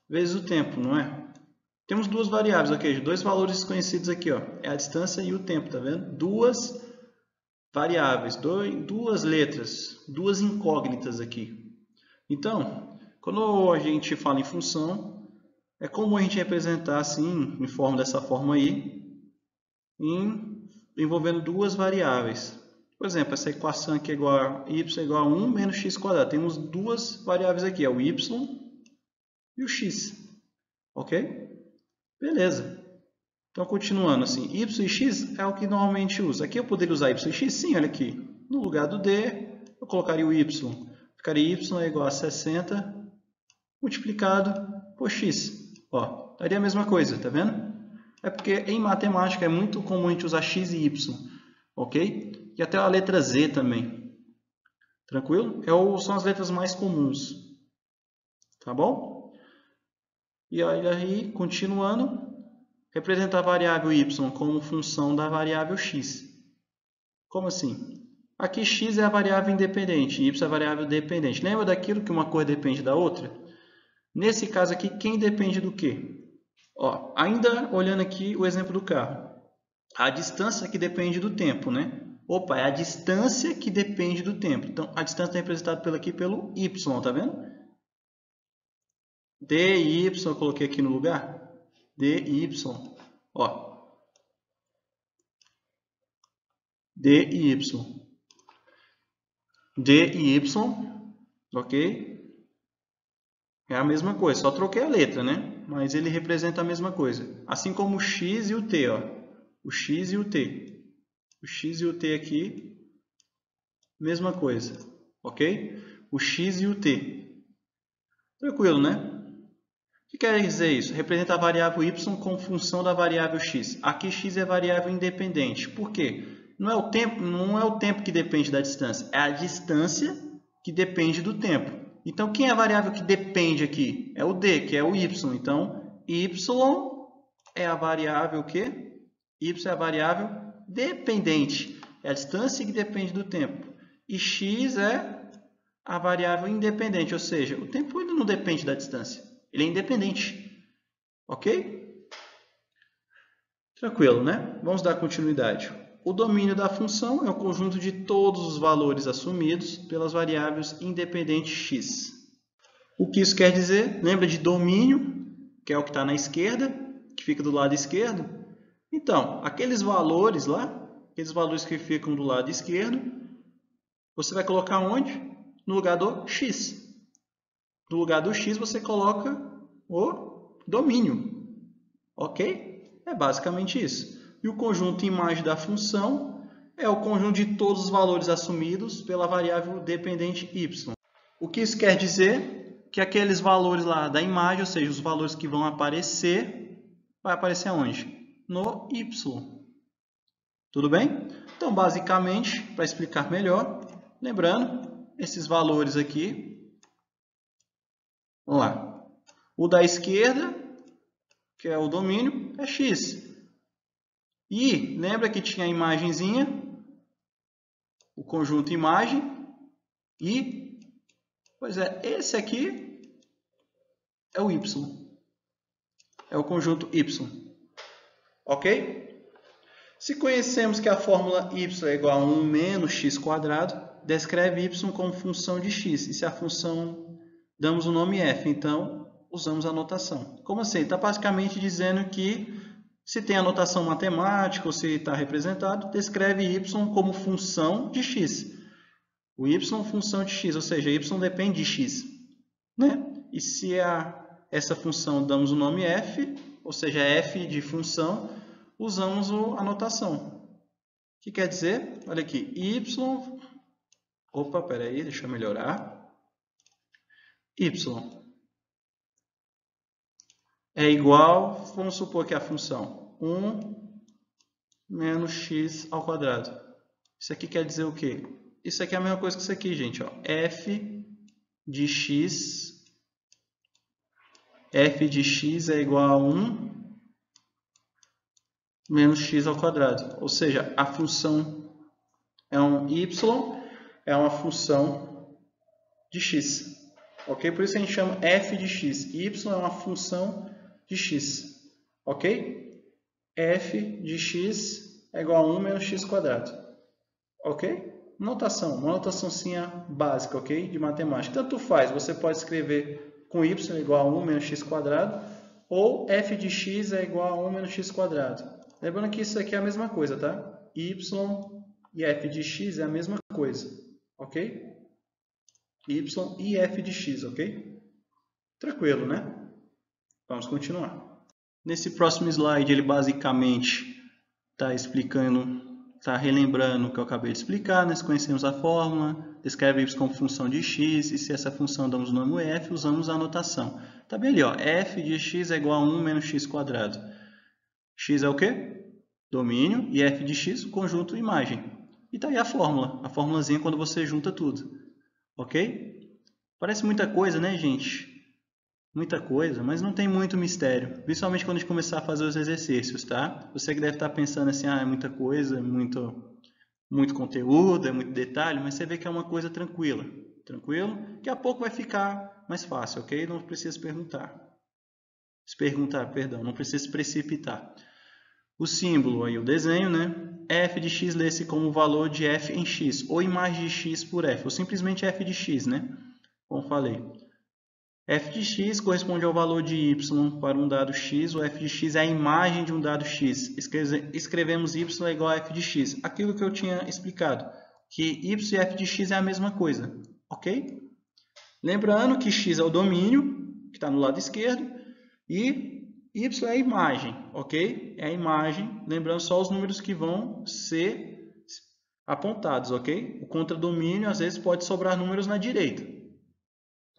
vezes o tempo, não é? Temos duas variáveis, ok? Dois valores desconhecidos aqui, ó. É a distância e o tempo, tá vendo? Duas variáveis, duas letras, duas incógnitas aqui. Então, quando a gente fala em função, é comum a gente representar assim, dessa forma aí, envolvendo duas variáveis. Por exemplo, essa equação aqui é igual a y igual a 1 menos x². Temos duas variáveis aqui, é o y e o x. Ok? Beleza. Então, continuando assim, y e x é o que normalmente usa. Aqui eu poderia usar y e x? Sim, olha aqui. No lugar do d, eu colocaria o y. Ficaria y é igual a 60 multiplicado por x. Ó, daria a mesma coisa, tá vendo? É porque em matemática é muito comum a gente usar x e y, ok? E até a letra z também. Tranquilo? São as letras mais comuns. Tá bom? E aí, continuando, representar a variável y como função da variável x. Como assim? Aqui x é a variável independente, y é a variável dependente. Lembra daquilo que uma coisa depende da outra? Nesse caso aqui, quem depende do quê? Ó, ainda olhando aqui o exemplo do carro. A distância que depende do tempo, né? Opa, é a distância que depende do tempo. Então, a distância é representada aqui pelo y, tá vendo? dy, eu coloquei aqui no lugar. dy, ó. dy. dy, ok? É a mesma coisa, só troquei a letra, né? Mas ele representa a mesma coisa. Assim como o x e o t, ó. O x e o t. O x e o t aqui, mesma coisa, ok? O x e o t. Tranquilo, né? O que quer dizer isso? Representa a variável y como função da variável x. Aqui x é variável independente. Por quê? Não é o tempo que depende da distância, é a distância que depende do tempo. Então, quem é a variável que depende aqui? É o d, que é o y. Então, y é a variável o quê? Y é a variável dependente. É a distância que depende do tempo. E x é a variável independente, ou seja, o tempo ele não depende da distância. Ele é independente. Ok? Tranquilo, né? Vamos dar continuidade. O domínio da função é o conjunto de todos os valores assumidos pelas variáveis independentes x. O que isso quer dizer? Lembra de domínio, que é o que está na esquerda, que fica do lado esquerdo? Então, aqueles valores lá, aqueles valores que ficam do lado esquerdo, você vai colocar onde? No lugar do x. No lugar do x, você coloca o domínio. Ok? É basicamente isso. E o conjunto imagem da função é o conjunto de todos os valores assumidos pela variável dependente y. O que isso quer dizer? Que aqueles valores lá da imagem, ou seja, os valores que vão aparecer, vai aparecer onde? No y. Tudo bem? Então, basicamente, para explicar melhor, lembrando, esses valores aqui, vamos lá. O da esquerda, que é o domínio, é x. E lembra que tinha a imagenzinha, o conjunto imagem, e, pois é, esse aqui é o y. É o conjunto y. Ok? Se conhecemos que a fórmula y é igual a 1 menos x², descreve y como função de x. E se a função damos o nome f, então usamos a notação. Como assim? Está basicamente dizendo que se tem a notação matemática ou se está representado, descreve y como função de x. O y função de x, ou seja, y depende de x. Né? E se essa função damos o nome f, ou seja, f de função, usamos a notação. O que quer dizer? Olha aqui, y... Opa, peraí, deixa eu melhorar. Y é igual, vamos supor que a função 1 menos x². Isso aqui quer dizer o quê? Isso aqui é a mesma coisa que isso aqui, gente. Ó. F de x é igual a 1 menos x². Ou seja, a função é um y, é uma função de x. Ok? Por isso a gente chama f de x. Y é uma função de x. Ok? F de x é igual a 1 menos x². Ok? Notação. Uma notaçãozinha básica, ok? De matemática. Tanto faz. Você pode escrever com y igual a 1 menos x² ou f de x é igual a 1 menos x². Lembrando que isso aqui é a mesma coisa, tá? Y e f de x é a mesma coisa. Ok? Y e f de x, ok? Tranquilo, né? Vamos continuar. Nesse próximo slide, ele basicamente está explicando, está relembrando o que eu acabei de explicar. Nós conhecemos a fórmula, descreve y como função de x, e se essa função damos o nome f, usamos a anotação. Está bem ali, ó, f de x é igual a 1 menos x². X é o quê? Domínio, e f de x, conjunto imagem. E está aí a fórmula, a formulazinha quando você junta tudo. Ok? Parece muita coisa, né, gente? Muita coisa, mas não tem muito mistério. Principalmente quando a gente começar a fazer os exercícios, tá? Você que deve estar pensando assim, ah, é muita coisa, muito muito conteúdo, é muito detalhe, mas você vê que é uma coisa tranquila. Tranquilo? Daqui a pouco vai ficar mais fácil, ok? Não precisa perguntar. Não precisa se precipitar. O símbolo aí, o desenho, né? f de x lê-se como o valor de f em x, ou imagem de x por f, ou simplesmente f de x, né? Como falei. f de x corresponde ao valor de y para um dado x, o f de x é a imagem de um dado x. Escrevemos y é igual a f de x. Aquilo que eu tinha explicado, que y e f de x é a mesma coisa, ok? Lembrando que x é o domínio, que está no lado esquerdo, e y é a imagem, ok? É a imagem, lembrando só os números que vão ser apontados, ok? O contradomínio, às vezes, pode sobrar números na direita,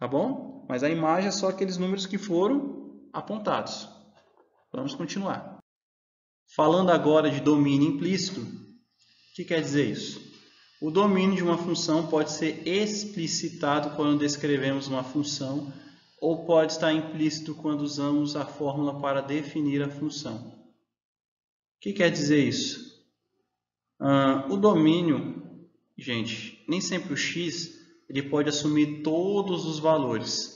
tá bom? Mas a imagem é só aqueles números que foram apontados. Vamos continuar. Falando agora de domínio implícito, o que quer dizer isso? O domínio de uma função pode ser explicitado quando descrevemos uma função, ou pode estar implícito quando usamos a fórmula para definir a função. O que quer dizer isso? O domínio, gente, nem sempre o x ele pode assumir todos os valores.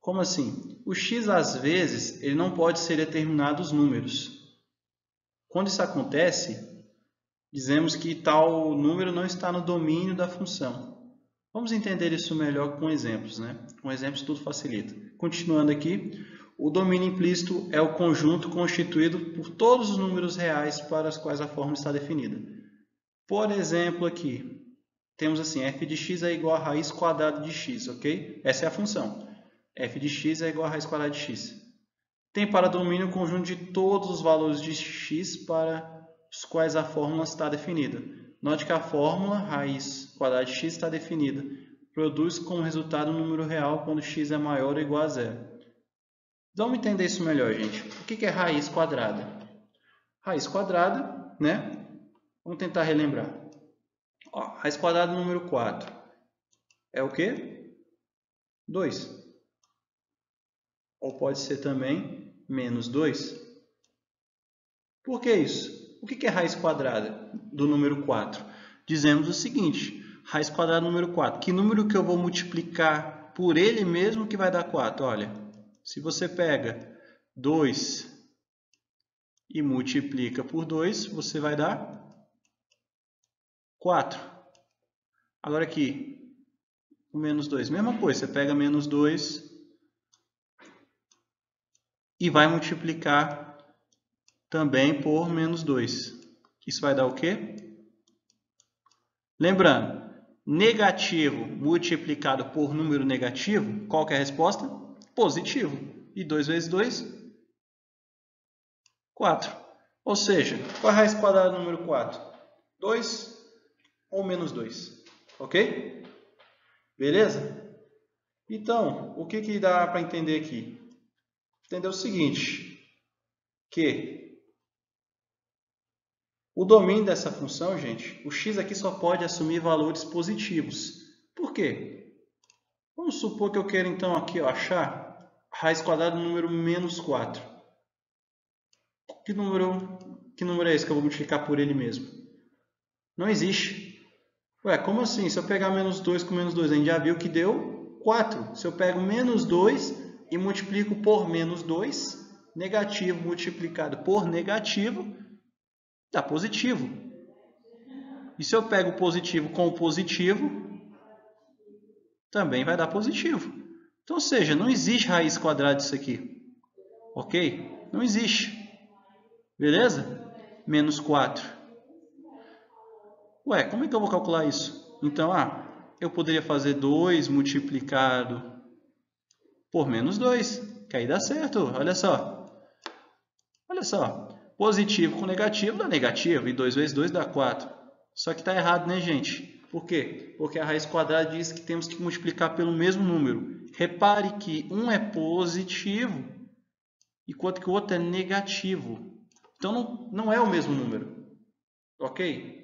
Como assim? O x, às vezes, ele não pode ser determinados números. Quando isso acontece, dizemos que tal número não está no domínio da função. Vamos entender isso melhor com exemplos, né? Com exemplos tudo facilita. Continuando aqui, o domínio implícito é o conjunto constituído por todos os números reais para os quais a fórmula está definida. Por exemplo, aqui, temos assim, f de x é igual a raiz quadrada de x, ok? Essa é a função. F de x é igual a raiz quadrada de x. Tem para domínio o conjunto de todos os valores de x para os quais a fórmula está definida. Note que a fórmula, raiz quadrada de x, está definida. Produz como resultado um número real quando x é maior ou igual a zero. Vamos entender isso melhor, gente. O que é raiz quadrada? Raiz quadrada, né? Vamos tentar relembrar. Ó, raiz quadrada do número 4 é o quê? 2. Ou pode ser também menos 2. Por que isso? O que é raiz quadrada do número 4? Dizemos o seguinte, raiz quadrada do número 4. Que número que eu vou multiplicar por ele mesmo que vai dar 4? Olha, se você pega 2 e multiplica por 2, você vai dar 4. Agora aqui, o menos 2, mesma coisa. Você pega menos 2 e vai multiplicar também por menos 2. Isso vai dar o quê? Lembrando, negativo multiplicado por número negativo, qual que é a resposta? Positivo. E 2 vezes 2? 4. Ou seja, qual é a raiz quadrada do número 4? 2 ou menos 2. Ok? Beleza? Então, o que dá para entender aqui? Entender o seguinte, que o domínio dessa função, gente, o x aqui só pode assumir valores positivos. Por quê? Vamos supor que eu quero, então, aqui ó, achar a raiz quadrada do número menos 4. Que número é esse que eu vou multiplicar por ele mesmo? Não existe. Ué, como assim? Se eu pegar menos 2 com menos 2, a gente já viu que deu 4. Se eu pego menos 2 e multiplico por menos 2, negativo multiplicado por negativo, dá positivo. E se eu pego o positivo com o positivo, também vai dar positivo. Então, ou seja, não existe raiz quadrada disso aqui. Ok? Não existe. Beleza? Menos 4. Ué, como é que eu vou calcular isso? Então, eu poderia fazer 2 multiplicado por menos 2, que aí dá certo. Olha só. Olha só. Positivo com negativo dá negativo, e 2 vezes 2 dá 4. Só que está errado, né, gente? Por quê? Porque a raiz quadrada diz que temos que multiplicar pelo mesmo número. Repare que um é positivo, enquanto que o outro é negativo. Então, não é o mesmo número. Ok?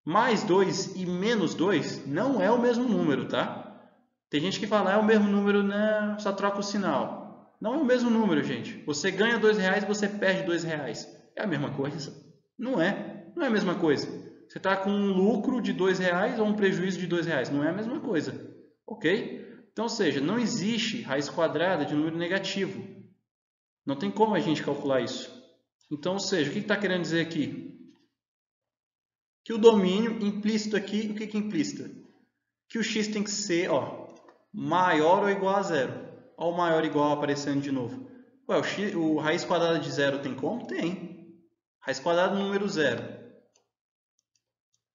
Mais 2 e menos 2 não é o mesmo número, tá? Tem gente que fala, é o mesmo número, né? Só troca o sinal. Não é o mesmo número, gente. Você ganha R$2, você perde R$2. É a mesma coisa? Não é. Não é a mesma coisa. Você está com um lucro de R$2 ou um prejuízo de R$2? Não é a mesma coisa, ok? Então, ou seja, não existe raiz quadrada de número negativo. Não tem como a gente calcular isso. Então, ou seja, o que está querendo dizer aqui? Que o domínio implícito aqui, o que é implícito? Que o x tem que ser maior ou igual a zero. Olha o maior ou igual aparecendo de novo. Ué, o raiz quadrada de zero tem como? Tem. Raiz quadrada do número zero.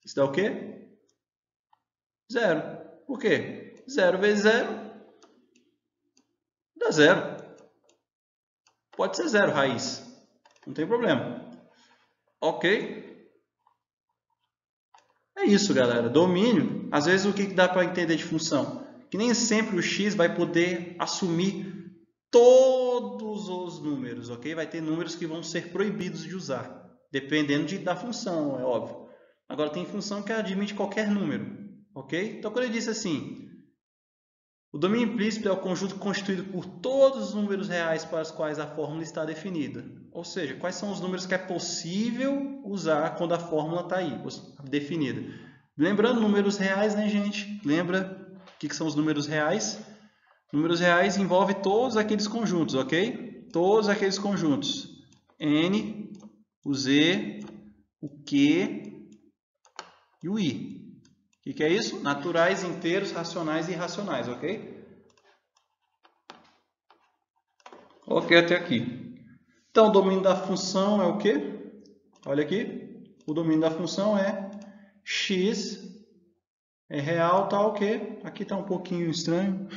Isso dá o quê? Zero. Por quê? Zero vezes zero dá zero. Pode ser zero raiz. Não tem problema. Ok? É isso, galera. Domínio, às vezes o que dá para entender de função? Que nem sempre o x vai poder assumir todos os números, ok? Vai ter números que vão ser proibidos de usar, dependendo da função, é óbvio. Agora, tem função que admite qualquer número, ok? Então, quando ele disse assim, o domínio implícito é o conjunto constituído por todos os números reais para os quais a fórmula está definida. Ou seja, quais são os números que é possível usar quando a fórmula está aí, definida. Lembrando, números reais, né, gente? Lembra o que são os números reais? Números reais envolve todos aqueles conjuntos, ok? Todos aqueles conjuntos. N, o Z, o Q e o I. O que é isso? Naturais, inteiros, racionais e irracionais, ok? Ok, até aqui. Então, o domínio da função é o quê? Olha aqui. O domínio da função é x é real, tá ok? Aqui está um pouquinho estranho.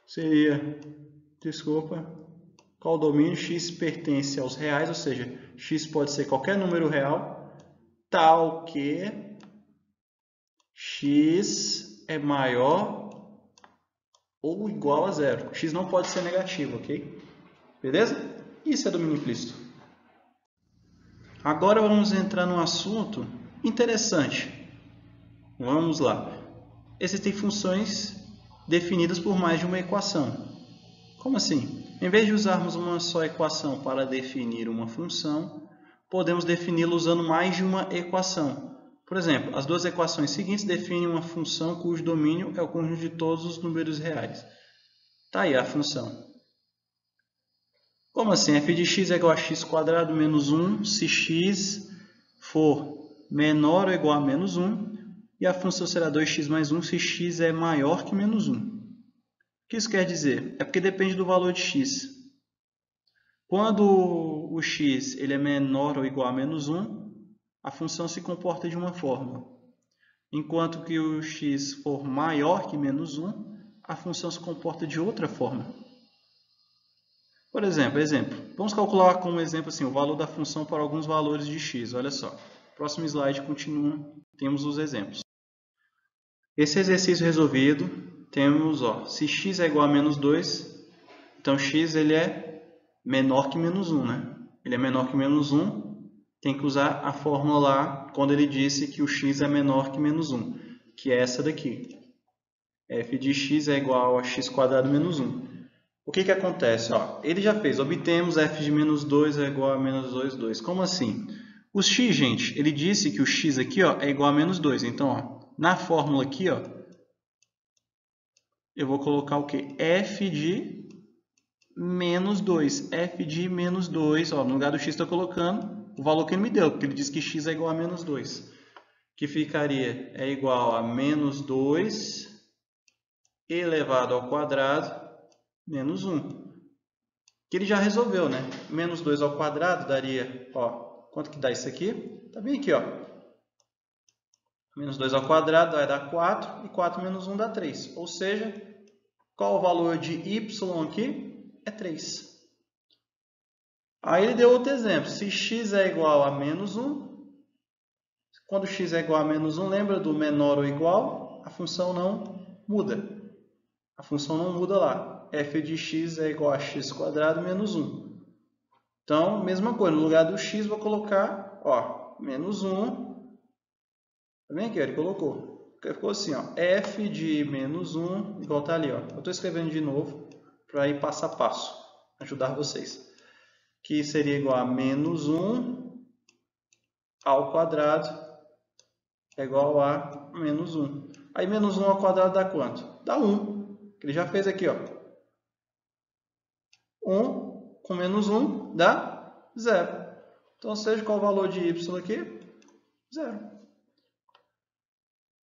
Seria, desculpa, qual o domínio? X pertence aos reais, ou seja, x pode ser qualquer número real, tal que x é maior ou igual a zero. X não pode ser negativo, ok? Beleza? Isso é domínio implícito. Agora vamos entrar num assunto interessante. Vamos lá. Existem funções definidas por mais de uma equação. Como assim? Em vez de usarmos uma só equação para definir uma função, podemos defini-la usando mais de uma equação. Por exemplo, as duas equações seguintes definem uma função cujo domínio é o conjunto de todos os números reais. Está aí a função. Como assim? f de x é igual a x quadrado menos 1 se x for menor ou igual a menos 1 e a função será 2x mais 1 se x é maior que menos 1. O que isso quer dizer? É porque depende do valor de x. Quando o x ele é menor ou igual a menos 1, a função se comporta de uma forma. Enquanto que o x for maior que menos 1, a função se comporta de outra forma. Por exemplo, vamos calcular como exemplo assim, o valor da função para alguns valores de x. Olha só, próximo slide continua, temos os exemplos. Esse exercício resolvido, temos, se x é igual a menos 2, então x ele é menor que menos 1, né? Ele é menor que menos 1, tem que usar a fórmula lá, quando ele disse que o x é menor que menos 1, que é essa daqui. f de x é igual a x quadrado menos 1. O que acontece? Ele já fez, obtemos f de menos 2 é igual a menos 2, 2. Como assim? O x, gente, ele disse que o x aqui é igual a menos 2. Então, na fórmula aqui, eu vou colocar o quê? F de menos 2. F de menos 2. No lugar do x estou colocando o valor que ele me deu, porque ele disse que x é igual a menos 2. Que ficaria igual a menos 2 elevado ao quadrado menos 1. Que ele já resolveu, né? Menos 2 ao quadrado daria, quanto que dá isso aqui? Tá bem aqui, Menos 2 ao quadrado vai dar 4, e 4 menos 1 dá 3. Ou seja, qual o valor de y aqui? É 3. Aí ele deu outro exemplo. Se x é igual a menos 1, quando x é igual a menos 1, lembra do menor ou igual? A função não muda. A função não muda lá. f de x é igual a x quadrado menos 1. Então, mesma coisa, no lugar do x vou colocar, menos 1. Tá vendo aqui? Ele colocou. Ficou assim, f de menos 1, igual tá ali, Eu estou escrevendo de novo para ir passo a passo, ajudar vocês. Que seria igual a menos 1 ao quadrado é igual a menos 1. Aí menos 1 ao quadrado dá quanto? Dá 1. Ele já fez aqui, ó. 1 com menos 1 dá 0. Então, seja qual o valor de y aqui? 0.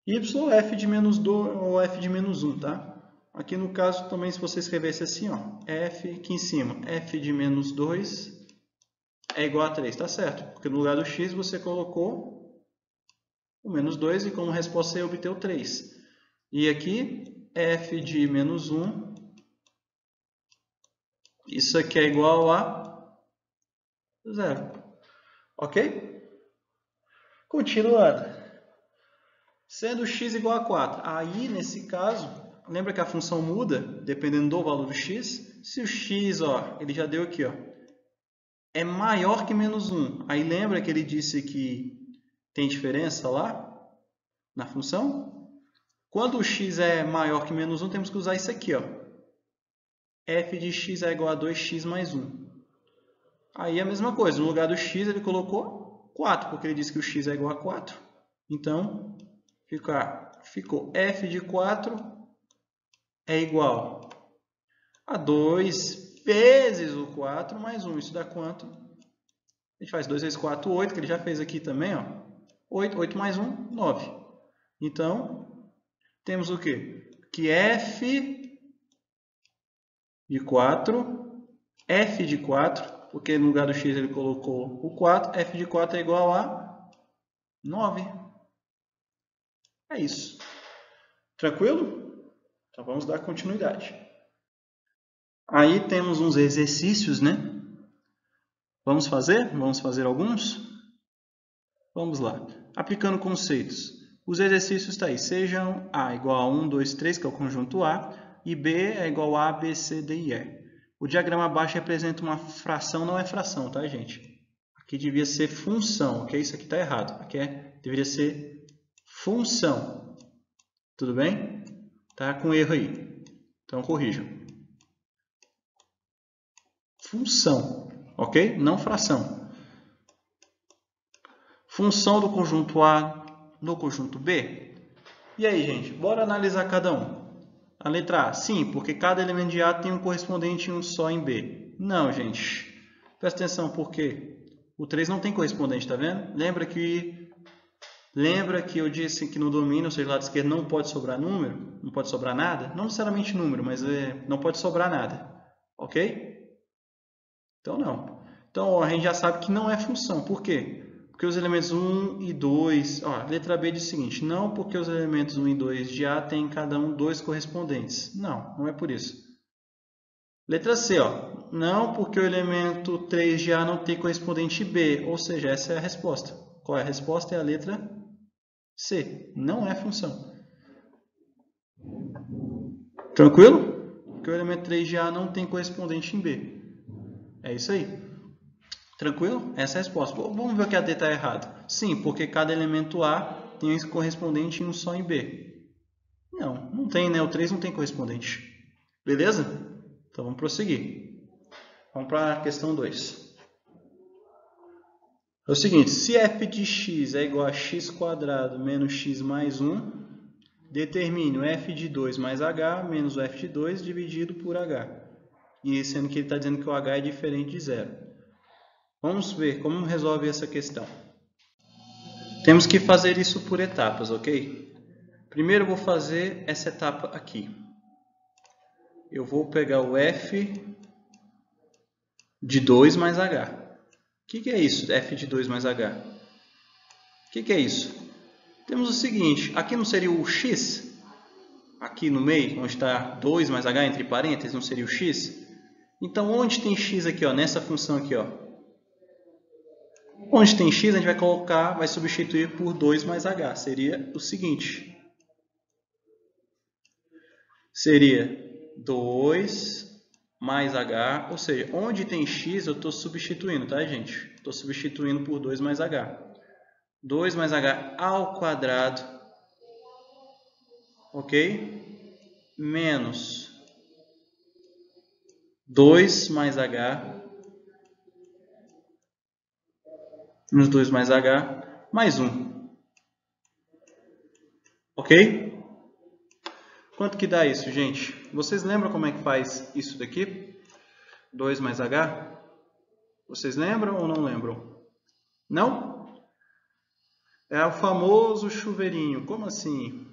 Y f de menos 2 ou f de menos 1, tá? Aqui no caso também, se você escrevesse assim, ó, f aqui em cima, f de menos 2 é igual a 3, tá certo? Porque no lugar do x você colocou o menos 2 e como resposta você obteve 3. E aqui, f de menos 1, isso aqui é igual a 0. Ok? Continuando. Sendo x igual a 4. Aí, nesse caso, lembra que a função muda dependendo do valor do x? Se o x, ó, ele já deu aqui, ó, é maior que menos 1. Aí lembra que ele disse que tem diferença lá na função? Quando o x é maior que menos 1, temos que usar isso aqui, ó. F de x é igual a 2x mais 1. Aí a mesma coisa, no lugar do x ele colocou 4, porque ele disse que o x é igual a 4. Então, ficou f de 4 é igual a 2 vezes o 4 mais 1. Isso dá quanto? A gente faz 2 vezes 4, 8, que ele já fez aqui também, ó. 8 mais 1, 9. Então, temos o quê? Que f de 4, porque no lugar do x ele colocou o 4, f de 4 é igual a 9. É isso. Tranquilo? Então vamos dar continuidade. Aí temos uns exercícios, né? Vamos fazer? Vamos fazer alguns? Vamos lá. Aplicando conceitos. Os exercícios estão aí. Sejam A igual a 1, 2, 3, que é o conjunto A, e B é igual a B, C, D e E. O diagrama abaixo representa uma fração, não é fração, tá, gente? Aqui devia ser função, ok? Isso aqui está errado. Aqui deveria ser função. Tudo bem? Tá com erro aí. Então, corrijam. Função, ok? Não fração. Função do conjunto A no conjunto B. E aí, gente? Bora analisar cada um. A letra A, sim, porque cada elemento de A tem um correspondente em um só em B. Não, gente. Presta atenção, porque o 3 não tem correspondente, tá vendo? Lembra que eu disse que no domínio, ou seja, do lado esquerdo, não pode sobrar número? Não pode sobrar nada? Não necessariamente número, mas não pode sobrar nada. Ok? Então, não. Então, a gente já sabe que não é função. Por quê? Porque os elementos 1 e 2... Ó, letra B diz o seguinte. Não porque os elementos 1 e 2 de A têm cada um 2 correspondentes. Não, não é por isso. Letra C, ó. Não porque o elemento 3 de A não tem correspondente B. Ou seja, essa é a resposta. Qual é a resposta? É a letra C. Não é função. Tranquilo? Porque o elemento 3 de A não tem correspondente em B. É isso aí. Tranquilo? Essa é a resposta. Vamos ver o que a D está errado. Sim, porque cada elemento A tem um correspondente em um só em B. Não, não tem, né? O 3 não tem correspondente. Beleza? Então vamos prosseguir. Vamos para a questão 2. É o seguinte, se f de x é igual a x² menos x mais 1, determine o f de 2 mais h menos o f de 2 dividido por h. E sendo que ele está dizendo que o h é diferente de 0. Vamos ver como resolve essa questão. Temos que fazer isso por etapas, ok? Primeiro eu vou fazer essa etapa aqui. Eu vou pegar o f de 2 mais h. O que é isso, f de 2 mais h? O que é isso? Temos o seguinte, aqui não seria o x? Aqui no meio, onde está 2 mais h entre parênteses, não seria o x? Então, onde tem x aqui, ó, nessa função aqui, ó? Onde tem x, a gente vai substituir por 2 mais h. Seria o seguinte. Seria 2 mais h, ou seja, onde tem x eu estou substituindo, tá, gente? Estou substituindo por 2 mais h. 2 mais h ao quadrado, ok? Menos 2 mais h, menos 2 mais h, mais 1. Ok? Quanto que dá isso, gente? Vocês lembram como é que faz isso daqui? 2 mais H? Vocês lembram ou não lembram? Não? É o famoso chuveirinho. Como assim?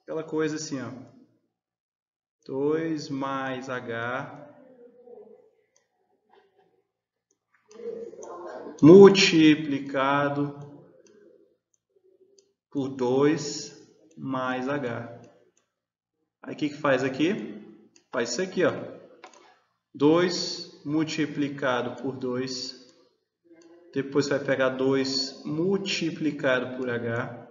Aquela coisa assim, ó. 2 mais H multiplicado por 2 mais H. Aí o que faz aqui? Faz isso aqui, ó. 2 multiplicado por 2. Depois vai pegar 2 multiplicado por H.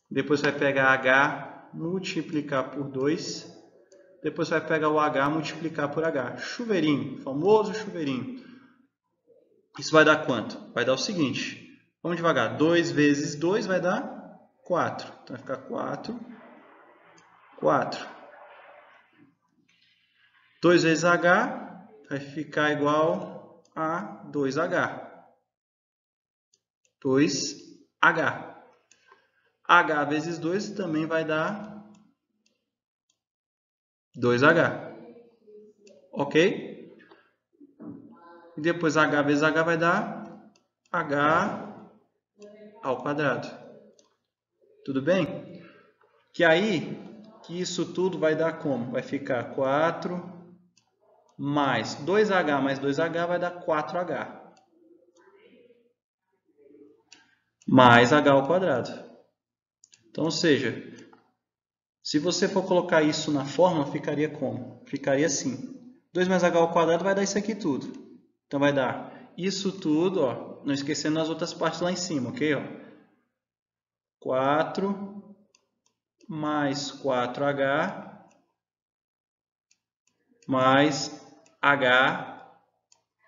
Depois vai pegar H multiplicar por 2. Depois vai pegar o H multiplicar por H. Chuveirinho, famoso chuveirinho. Isso vai dar quanto? Vai dar o seguinte. Vamos devagar. 2 vezes 2 vai dar 4. Então vai ficar 4. 4. 2 vezes H vai ficar igual a 2H. 2H. H vezes 2 também vai dar 2H. Ok? E depois H vezes H vai dar H ao quadrado. Tudo bem? Que aí, que isso tudo vai dar como? Vai ficar 4 mais 2H vai dar 4H. Mais H ao quadrado. Então, ou seja, se você for colocar isso na fórmula, ficaria como? Ficaria assim. 2 mais H ao quadrado vai dar isso aqui tudo. Então, vai dar isso tudo, ó, não esquecendo as outras partes lá em cima, ok? Ó. 4 mais 4H mais H.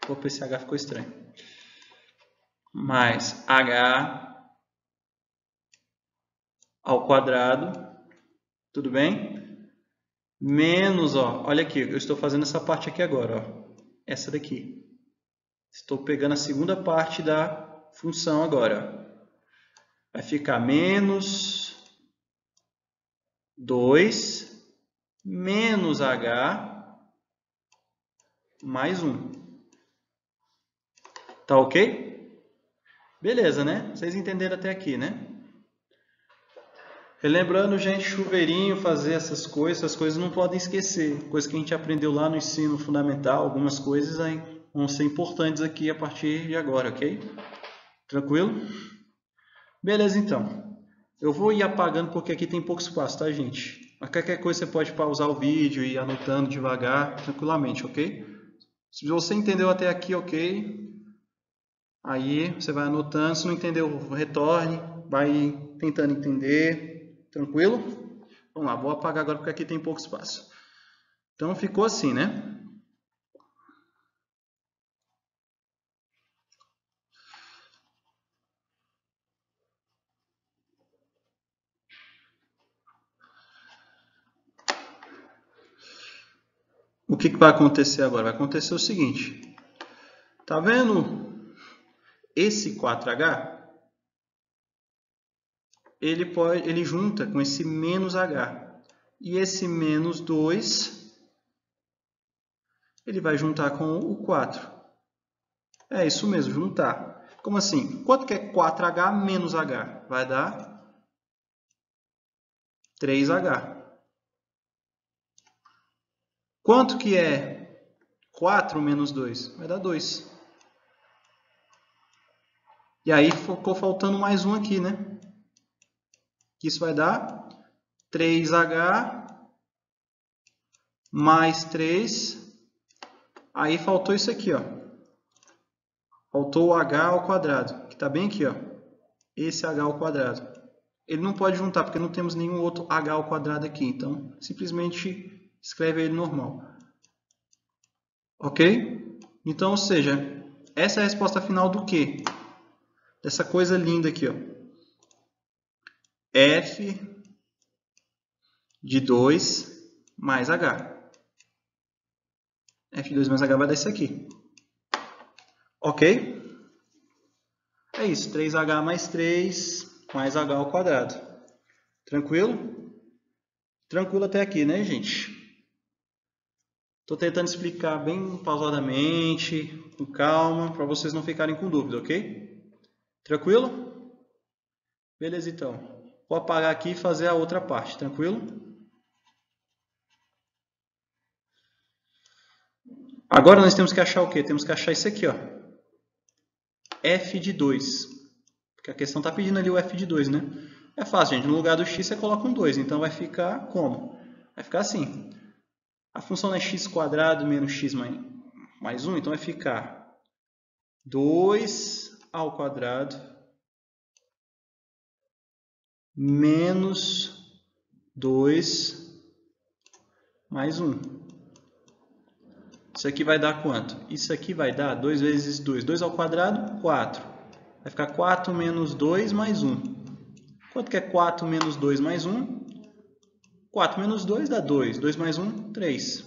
Opa, esse H ficou estranho. Mais H ao quadrado. Tudo bem? Menos, ó, olha aqui, eu estou fazendo essa parte aqui agora, ó, essa daqui. Estou pegando a segunda parte da função agora. Vai ficar menos 2 menos H mais 1. Tá ok? Beleza, né? Vocês entenderam até aqui, né? Relembrando, gente, chuveirinho, fazer essas coisas não podem esquecer. Coisa que a gente aprendeu lá no ensino fundamental, algumas coisas aí vão ser importantes aqui a partir de agora, ok? Tranquilo? Beleza, então. Eu vou ir apagando porque aqui tem pouco espaço, tá, gente? Mas qualquer coisa você pode pausar o vídeo e ir anotando devagar, tranquilamente, ok? Se você entendeu até aqui, ok. Aí você vai anotando, se não entendeu, retorne, vai tentando entender. Tranquilo? Vamos lá, vou apagar agora porque aqui tem pouco espaço. Então ficou assim, né? O que vai acontecer agora? Vai acontecer o seguinte. Tá vendo esse 4H? Ele junta com esse menos H. E esse menos 2, ele vai juntar com o 4. É isso mesmo, juntar. Como assim? Quanto que é 4H menos H? Vai dar 3H. Quanto que é 4 menos 2? Vai dar 2. E aí ficou faltando mais um aqui, né? Isso vai dar 3H mais 3. Aí faltou isso aqui, ó. Faltou o H ao quadrado, que está bem aqui, ó. Esse H ao quadrado. Ele não pode juntar, porque não temos nenhum outro H ao quadrado aqui. Então, simplesmente escreve ele normal. Ok? Então, ou seja, essa é a resposta final do quê? Dessa coisa linda aqui, ó. F de 2 mais H. F de 2 mais H vai dar isso aqui. Ok? É isso. 3H mais 3 mais H ao quadrado. Tranquilo? Tranquilo até aqui, né, gente? Estou tentando explicar bem pausadamente, com calma, para vocês não ficarem com dúvida, ok? Tranquilo? Beleza, então. Vou apagar aqui e fazer a outra parte, tranquilo? Agora nós temos que achar o quê? Temos que achar isso aqui, ó. F de 2. Porque a questão está pedindo ali o F de 2, né? É fácil, gente. No lugar do x você coloca um 2. Então vai ficar como? Vai ficar assim. A função é x² menos x mais 1. Então vai ficar 2 ao quadrado menos 2 mais 1. Isso aqui vai dar quanto? Isso aqui vai dar 2 vezes 2. 2 ao quadrado, 4. Vai ficar 4 menos 2 mais 1. Quanto que é 4 menos 2 mais 1? 4 menos 2 dá 2. 2 mais 1, 3.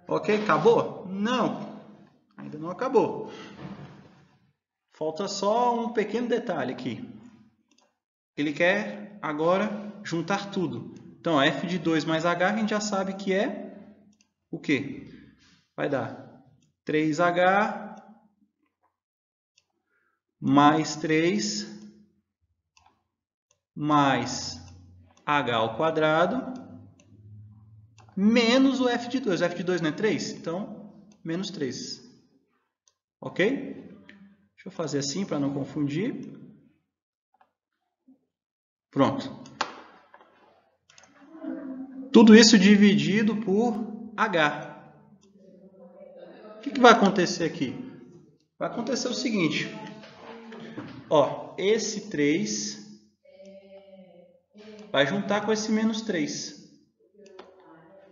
Ok? Acabou? Não. Ainda não acabou. Falta só um pequeno detalhe aqui. Ele quer agora juntar tudo. Então, f de 2 mais h a gente já sabe que é o quê? Vai dar 3h mais 3 mais h ao quadrado menos o f de 2. O f de 2 não é 3? Então, menos 3. Ok? Deixa eu fazer assim para não confundir. Pronto. Tudo isso dividido por h. O que vai acontecer aqui? Vai acontecer o seguinte. Ó, esse 3 vai juntar com esse menos 3.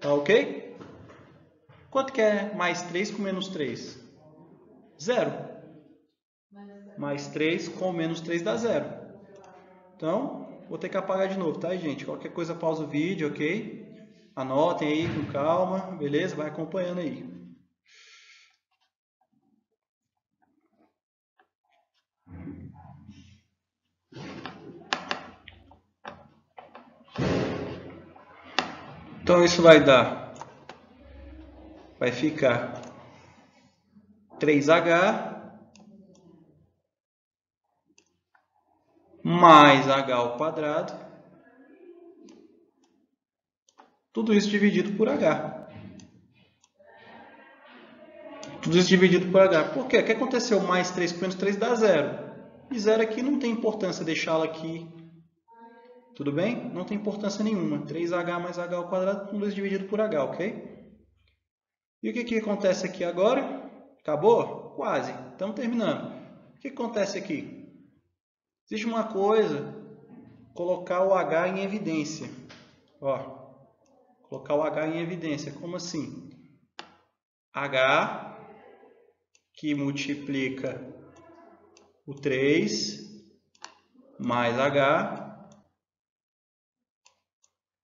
Tá ok? Quanto que é mais 3 com menos 3? 0. Mais 3 com menos 3 dá 0. Então, vou ter que apagar de novo, tá, gente? Qualquer coisa pausa o vídeo, ok? Anotem aí com calma, beleza? Vai acompanhando aí. Então, isso vai ficar 3h mais h ao quadrado, tudo isso dividido por h. Tudo isso dividido por h. Por quê? O que aconteceu? Mais 3 com menos 3 dá 0. E 0 aqui não tem importância deixá-lo aqui. Tudo bem? Não tem importância nenhuma. 3h mais h ao quadrado, tudo isso dividido por h, ok? E o que acontece aqui agora? Acabou? Quase. Estamos terminando. O que acontece aqui? Existe uma coisa, colocar o h em evidência. Ó, colocar o h em evidência. Como assim? H que multiplica o 3 mais h.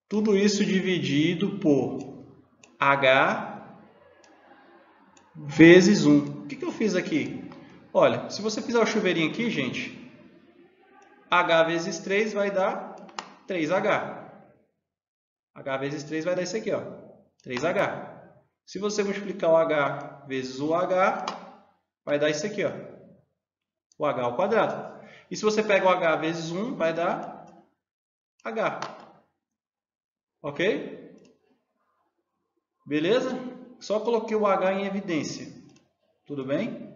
Tudo isso dividido por h vezes 1. O que eu fiz aqui? Olha, se você fizer o chuveirinho aqui, gente, h vezes 3 vai dar 3h. h vezes 3 vai dar isso aqui, ó, 3h. Se você multiplicar o h vezes o h, vai dar isso aqui, ó, o h ao quadrado. E se você pega o h vezes 1, vai dar h. Ok? Beleza? Só coloquei o h em evidência. Tudo bem?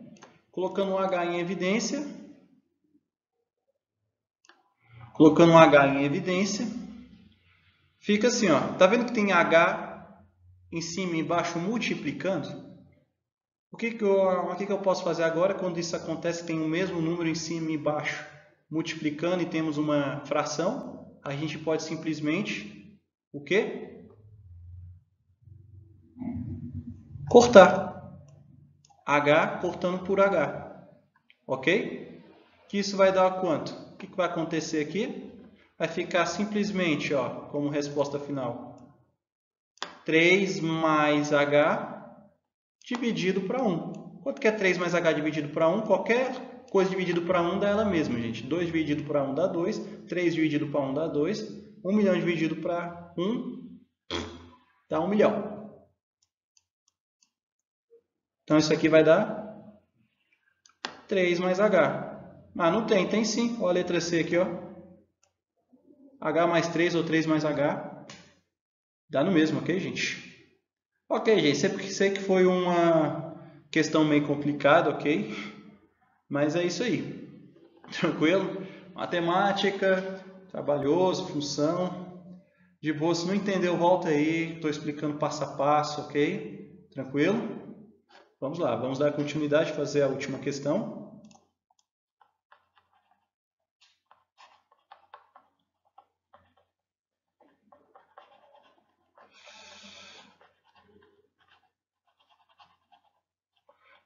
Colocando o h em evidência. Colocando o h em evidência. Fica assim, ó. Tá vendo que tem h em cima e embaixo multiplicando? O que eu posso fazer agora quando isso acontece? Tem o mesmo número em cima e embaixo multiplicando e temos uma fração. A gente pode simplesmente... O quê? Cortar. H cortando por H. Ok? Que isso vai dar quanto? O que vai acontecer aqui? Vai ficar simplesmente, ó, como resposta final, 3 mais H dividido para 1. Quanto que é 3 mais H dividido para 1? Qualquer coisa dividido para 1 dá ela mesma, gente. 2 dividido para 1 dá 2, 3 dividido para 1 dá 2, 1 milhão dividido para 1 dá 1 milhão. Então isso aqui vai dar 3 mais H. Ah, não tem, tem sim. Olha a letra C aqui, ó. H mais 3 ou 3 mais H dá no mesmo, ok, gente? Ok, gente, sei que foi uma questão meio complicada, ok? Mas é isso aí. Tranquilo? Matemática, trabalhoso, função. De boa, se não entendeu, volta aí. Estou explicando passo a passo, ok? Tranquilo? Vamos lá, vamos dar continuidade, fazer a última questão.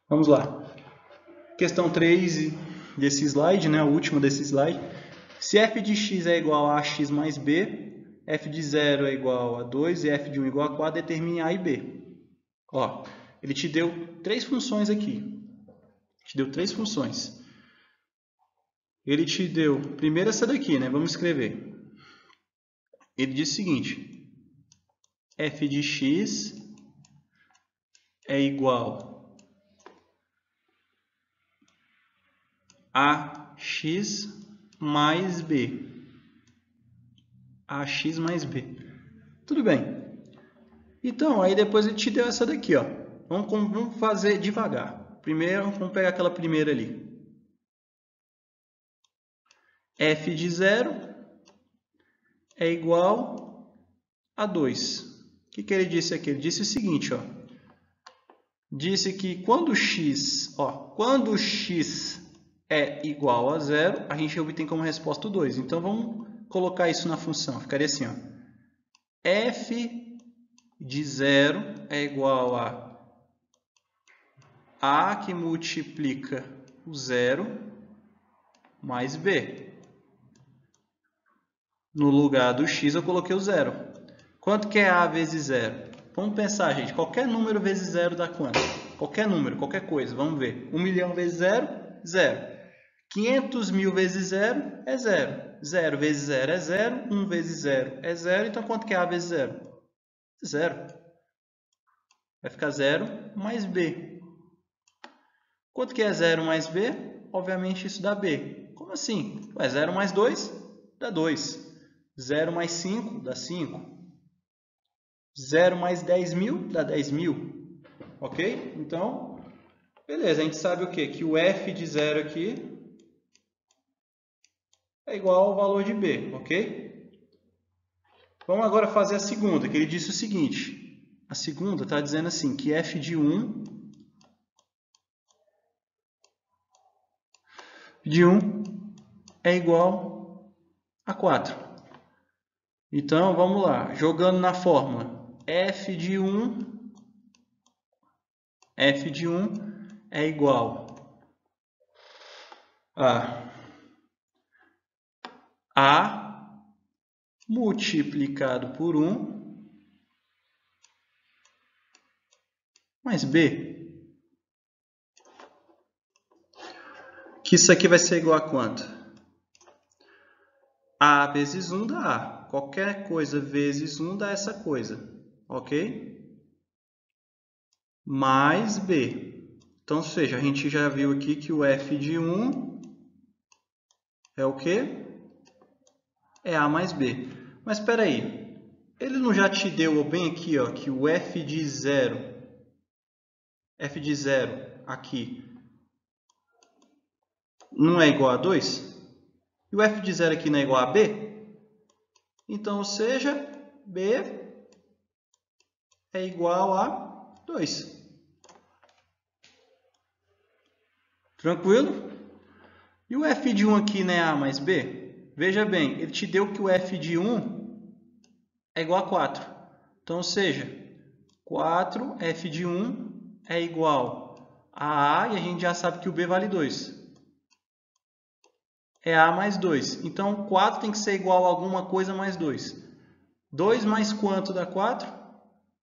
Vamos lá. Questão 3 desse slide, né? A última desse slide. Se f de x é igual a x mais b, f de 0 é igual a 2 e f de 1 é igual a 4, determine a e b. Ó, ele te deu 3 funções aqui. Te deu 3 funções. Ele te deu, primeiro essa daqui, né? Vamos escrever. Ele diz o seguinte: f de x é igual a x mais b. Ax mais b. Tudo bem. Então, aí depois ele te deu essa daqui, ó. Vamos fazer devagar. Primeiro, vamos pegar aquela primeira ali. F de 0 é igual a 2. O que ele disse aqui? Ele disse o seguinte, ó. Disse que quando x é igual a 0, a gente obtém como resposta o 2. Então, vamos colocar isso na função. Ficaria assim, ó. F de 0 é igual a que multiplica o 0 mais b. No lugar do x eu coloquei o 0. Quanto que é a vezes 0? Vamos pensar, gente. Qualquer número vezes 0 dá quanto? Qualquer número, qualquer coisa. Vamos ver. 1 milhão vezes 0, 0. 500 mil vezes 0 é 0. 0 vezes 0 é 0. 1 vezes 0 é 0. Então, quanto que é a vezes 0? 0. Vai ficar 0 mais b. Quanto que é 0 mais b? Obviamente isso dá b. Como assim? Ué, 0 mais 2 dá 2. 0 mais 5 dá 5. 0 mais 10 mil dá 10 mil. Ok? Então, beleza. A gente sabe o quê? Que o f de 0 aqui é igual ao valor de b. Ok? Vamos agora fazer a segunda, que ele disse o seguinte. A segunda está dizendo assim, que f de 1 é igual a 4. Então, vamos lá. Jogando na fórmula. F de 1 é igual a multiplicado por 1 mais b. Que isso aqui vai ser igual a quanto? A vezes 1 dá A. Qualquer coisa vezes 1 dá essa coisa. Ok? Mais B. Então, ou seja, a gente já viu aqui que o f de 1 é o quê? É A mais B. Mas espera aí. Ele não já te deu bem aqui, ó, que o f de 0 aqui não é igual a 2? E o f de 0 aqui não é igual a b? Então, ou seja, b é igual a 2. Tranquilo? E o f de 1 aqui não é a mais b? Veja bem, ele te deu que o f de 1 é igual a 4. Então, ou seja, 4f de 1 é igual a a, e a gente já sabe que o b vale 2. É a mais 2. Então, 4 tem que ser igual a alguma coisa mais 2. 2 mais quanto dá 4?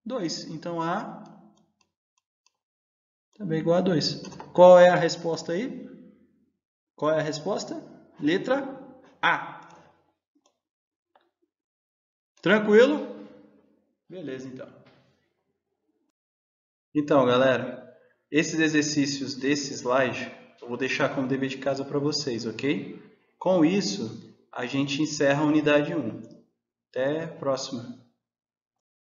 2. Então, a também é igual a 2. Qual é a resposta aí? Qual é a resposta? Letra A. Tranquilo? Beleza, então. Então, galera, esses exercícios desse slide eu vou deixar como dever de casa para vocês, ok? Com isso, a gente encerra a unidade 1. Até a próxima.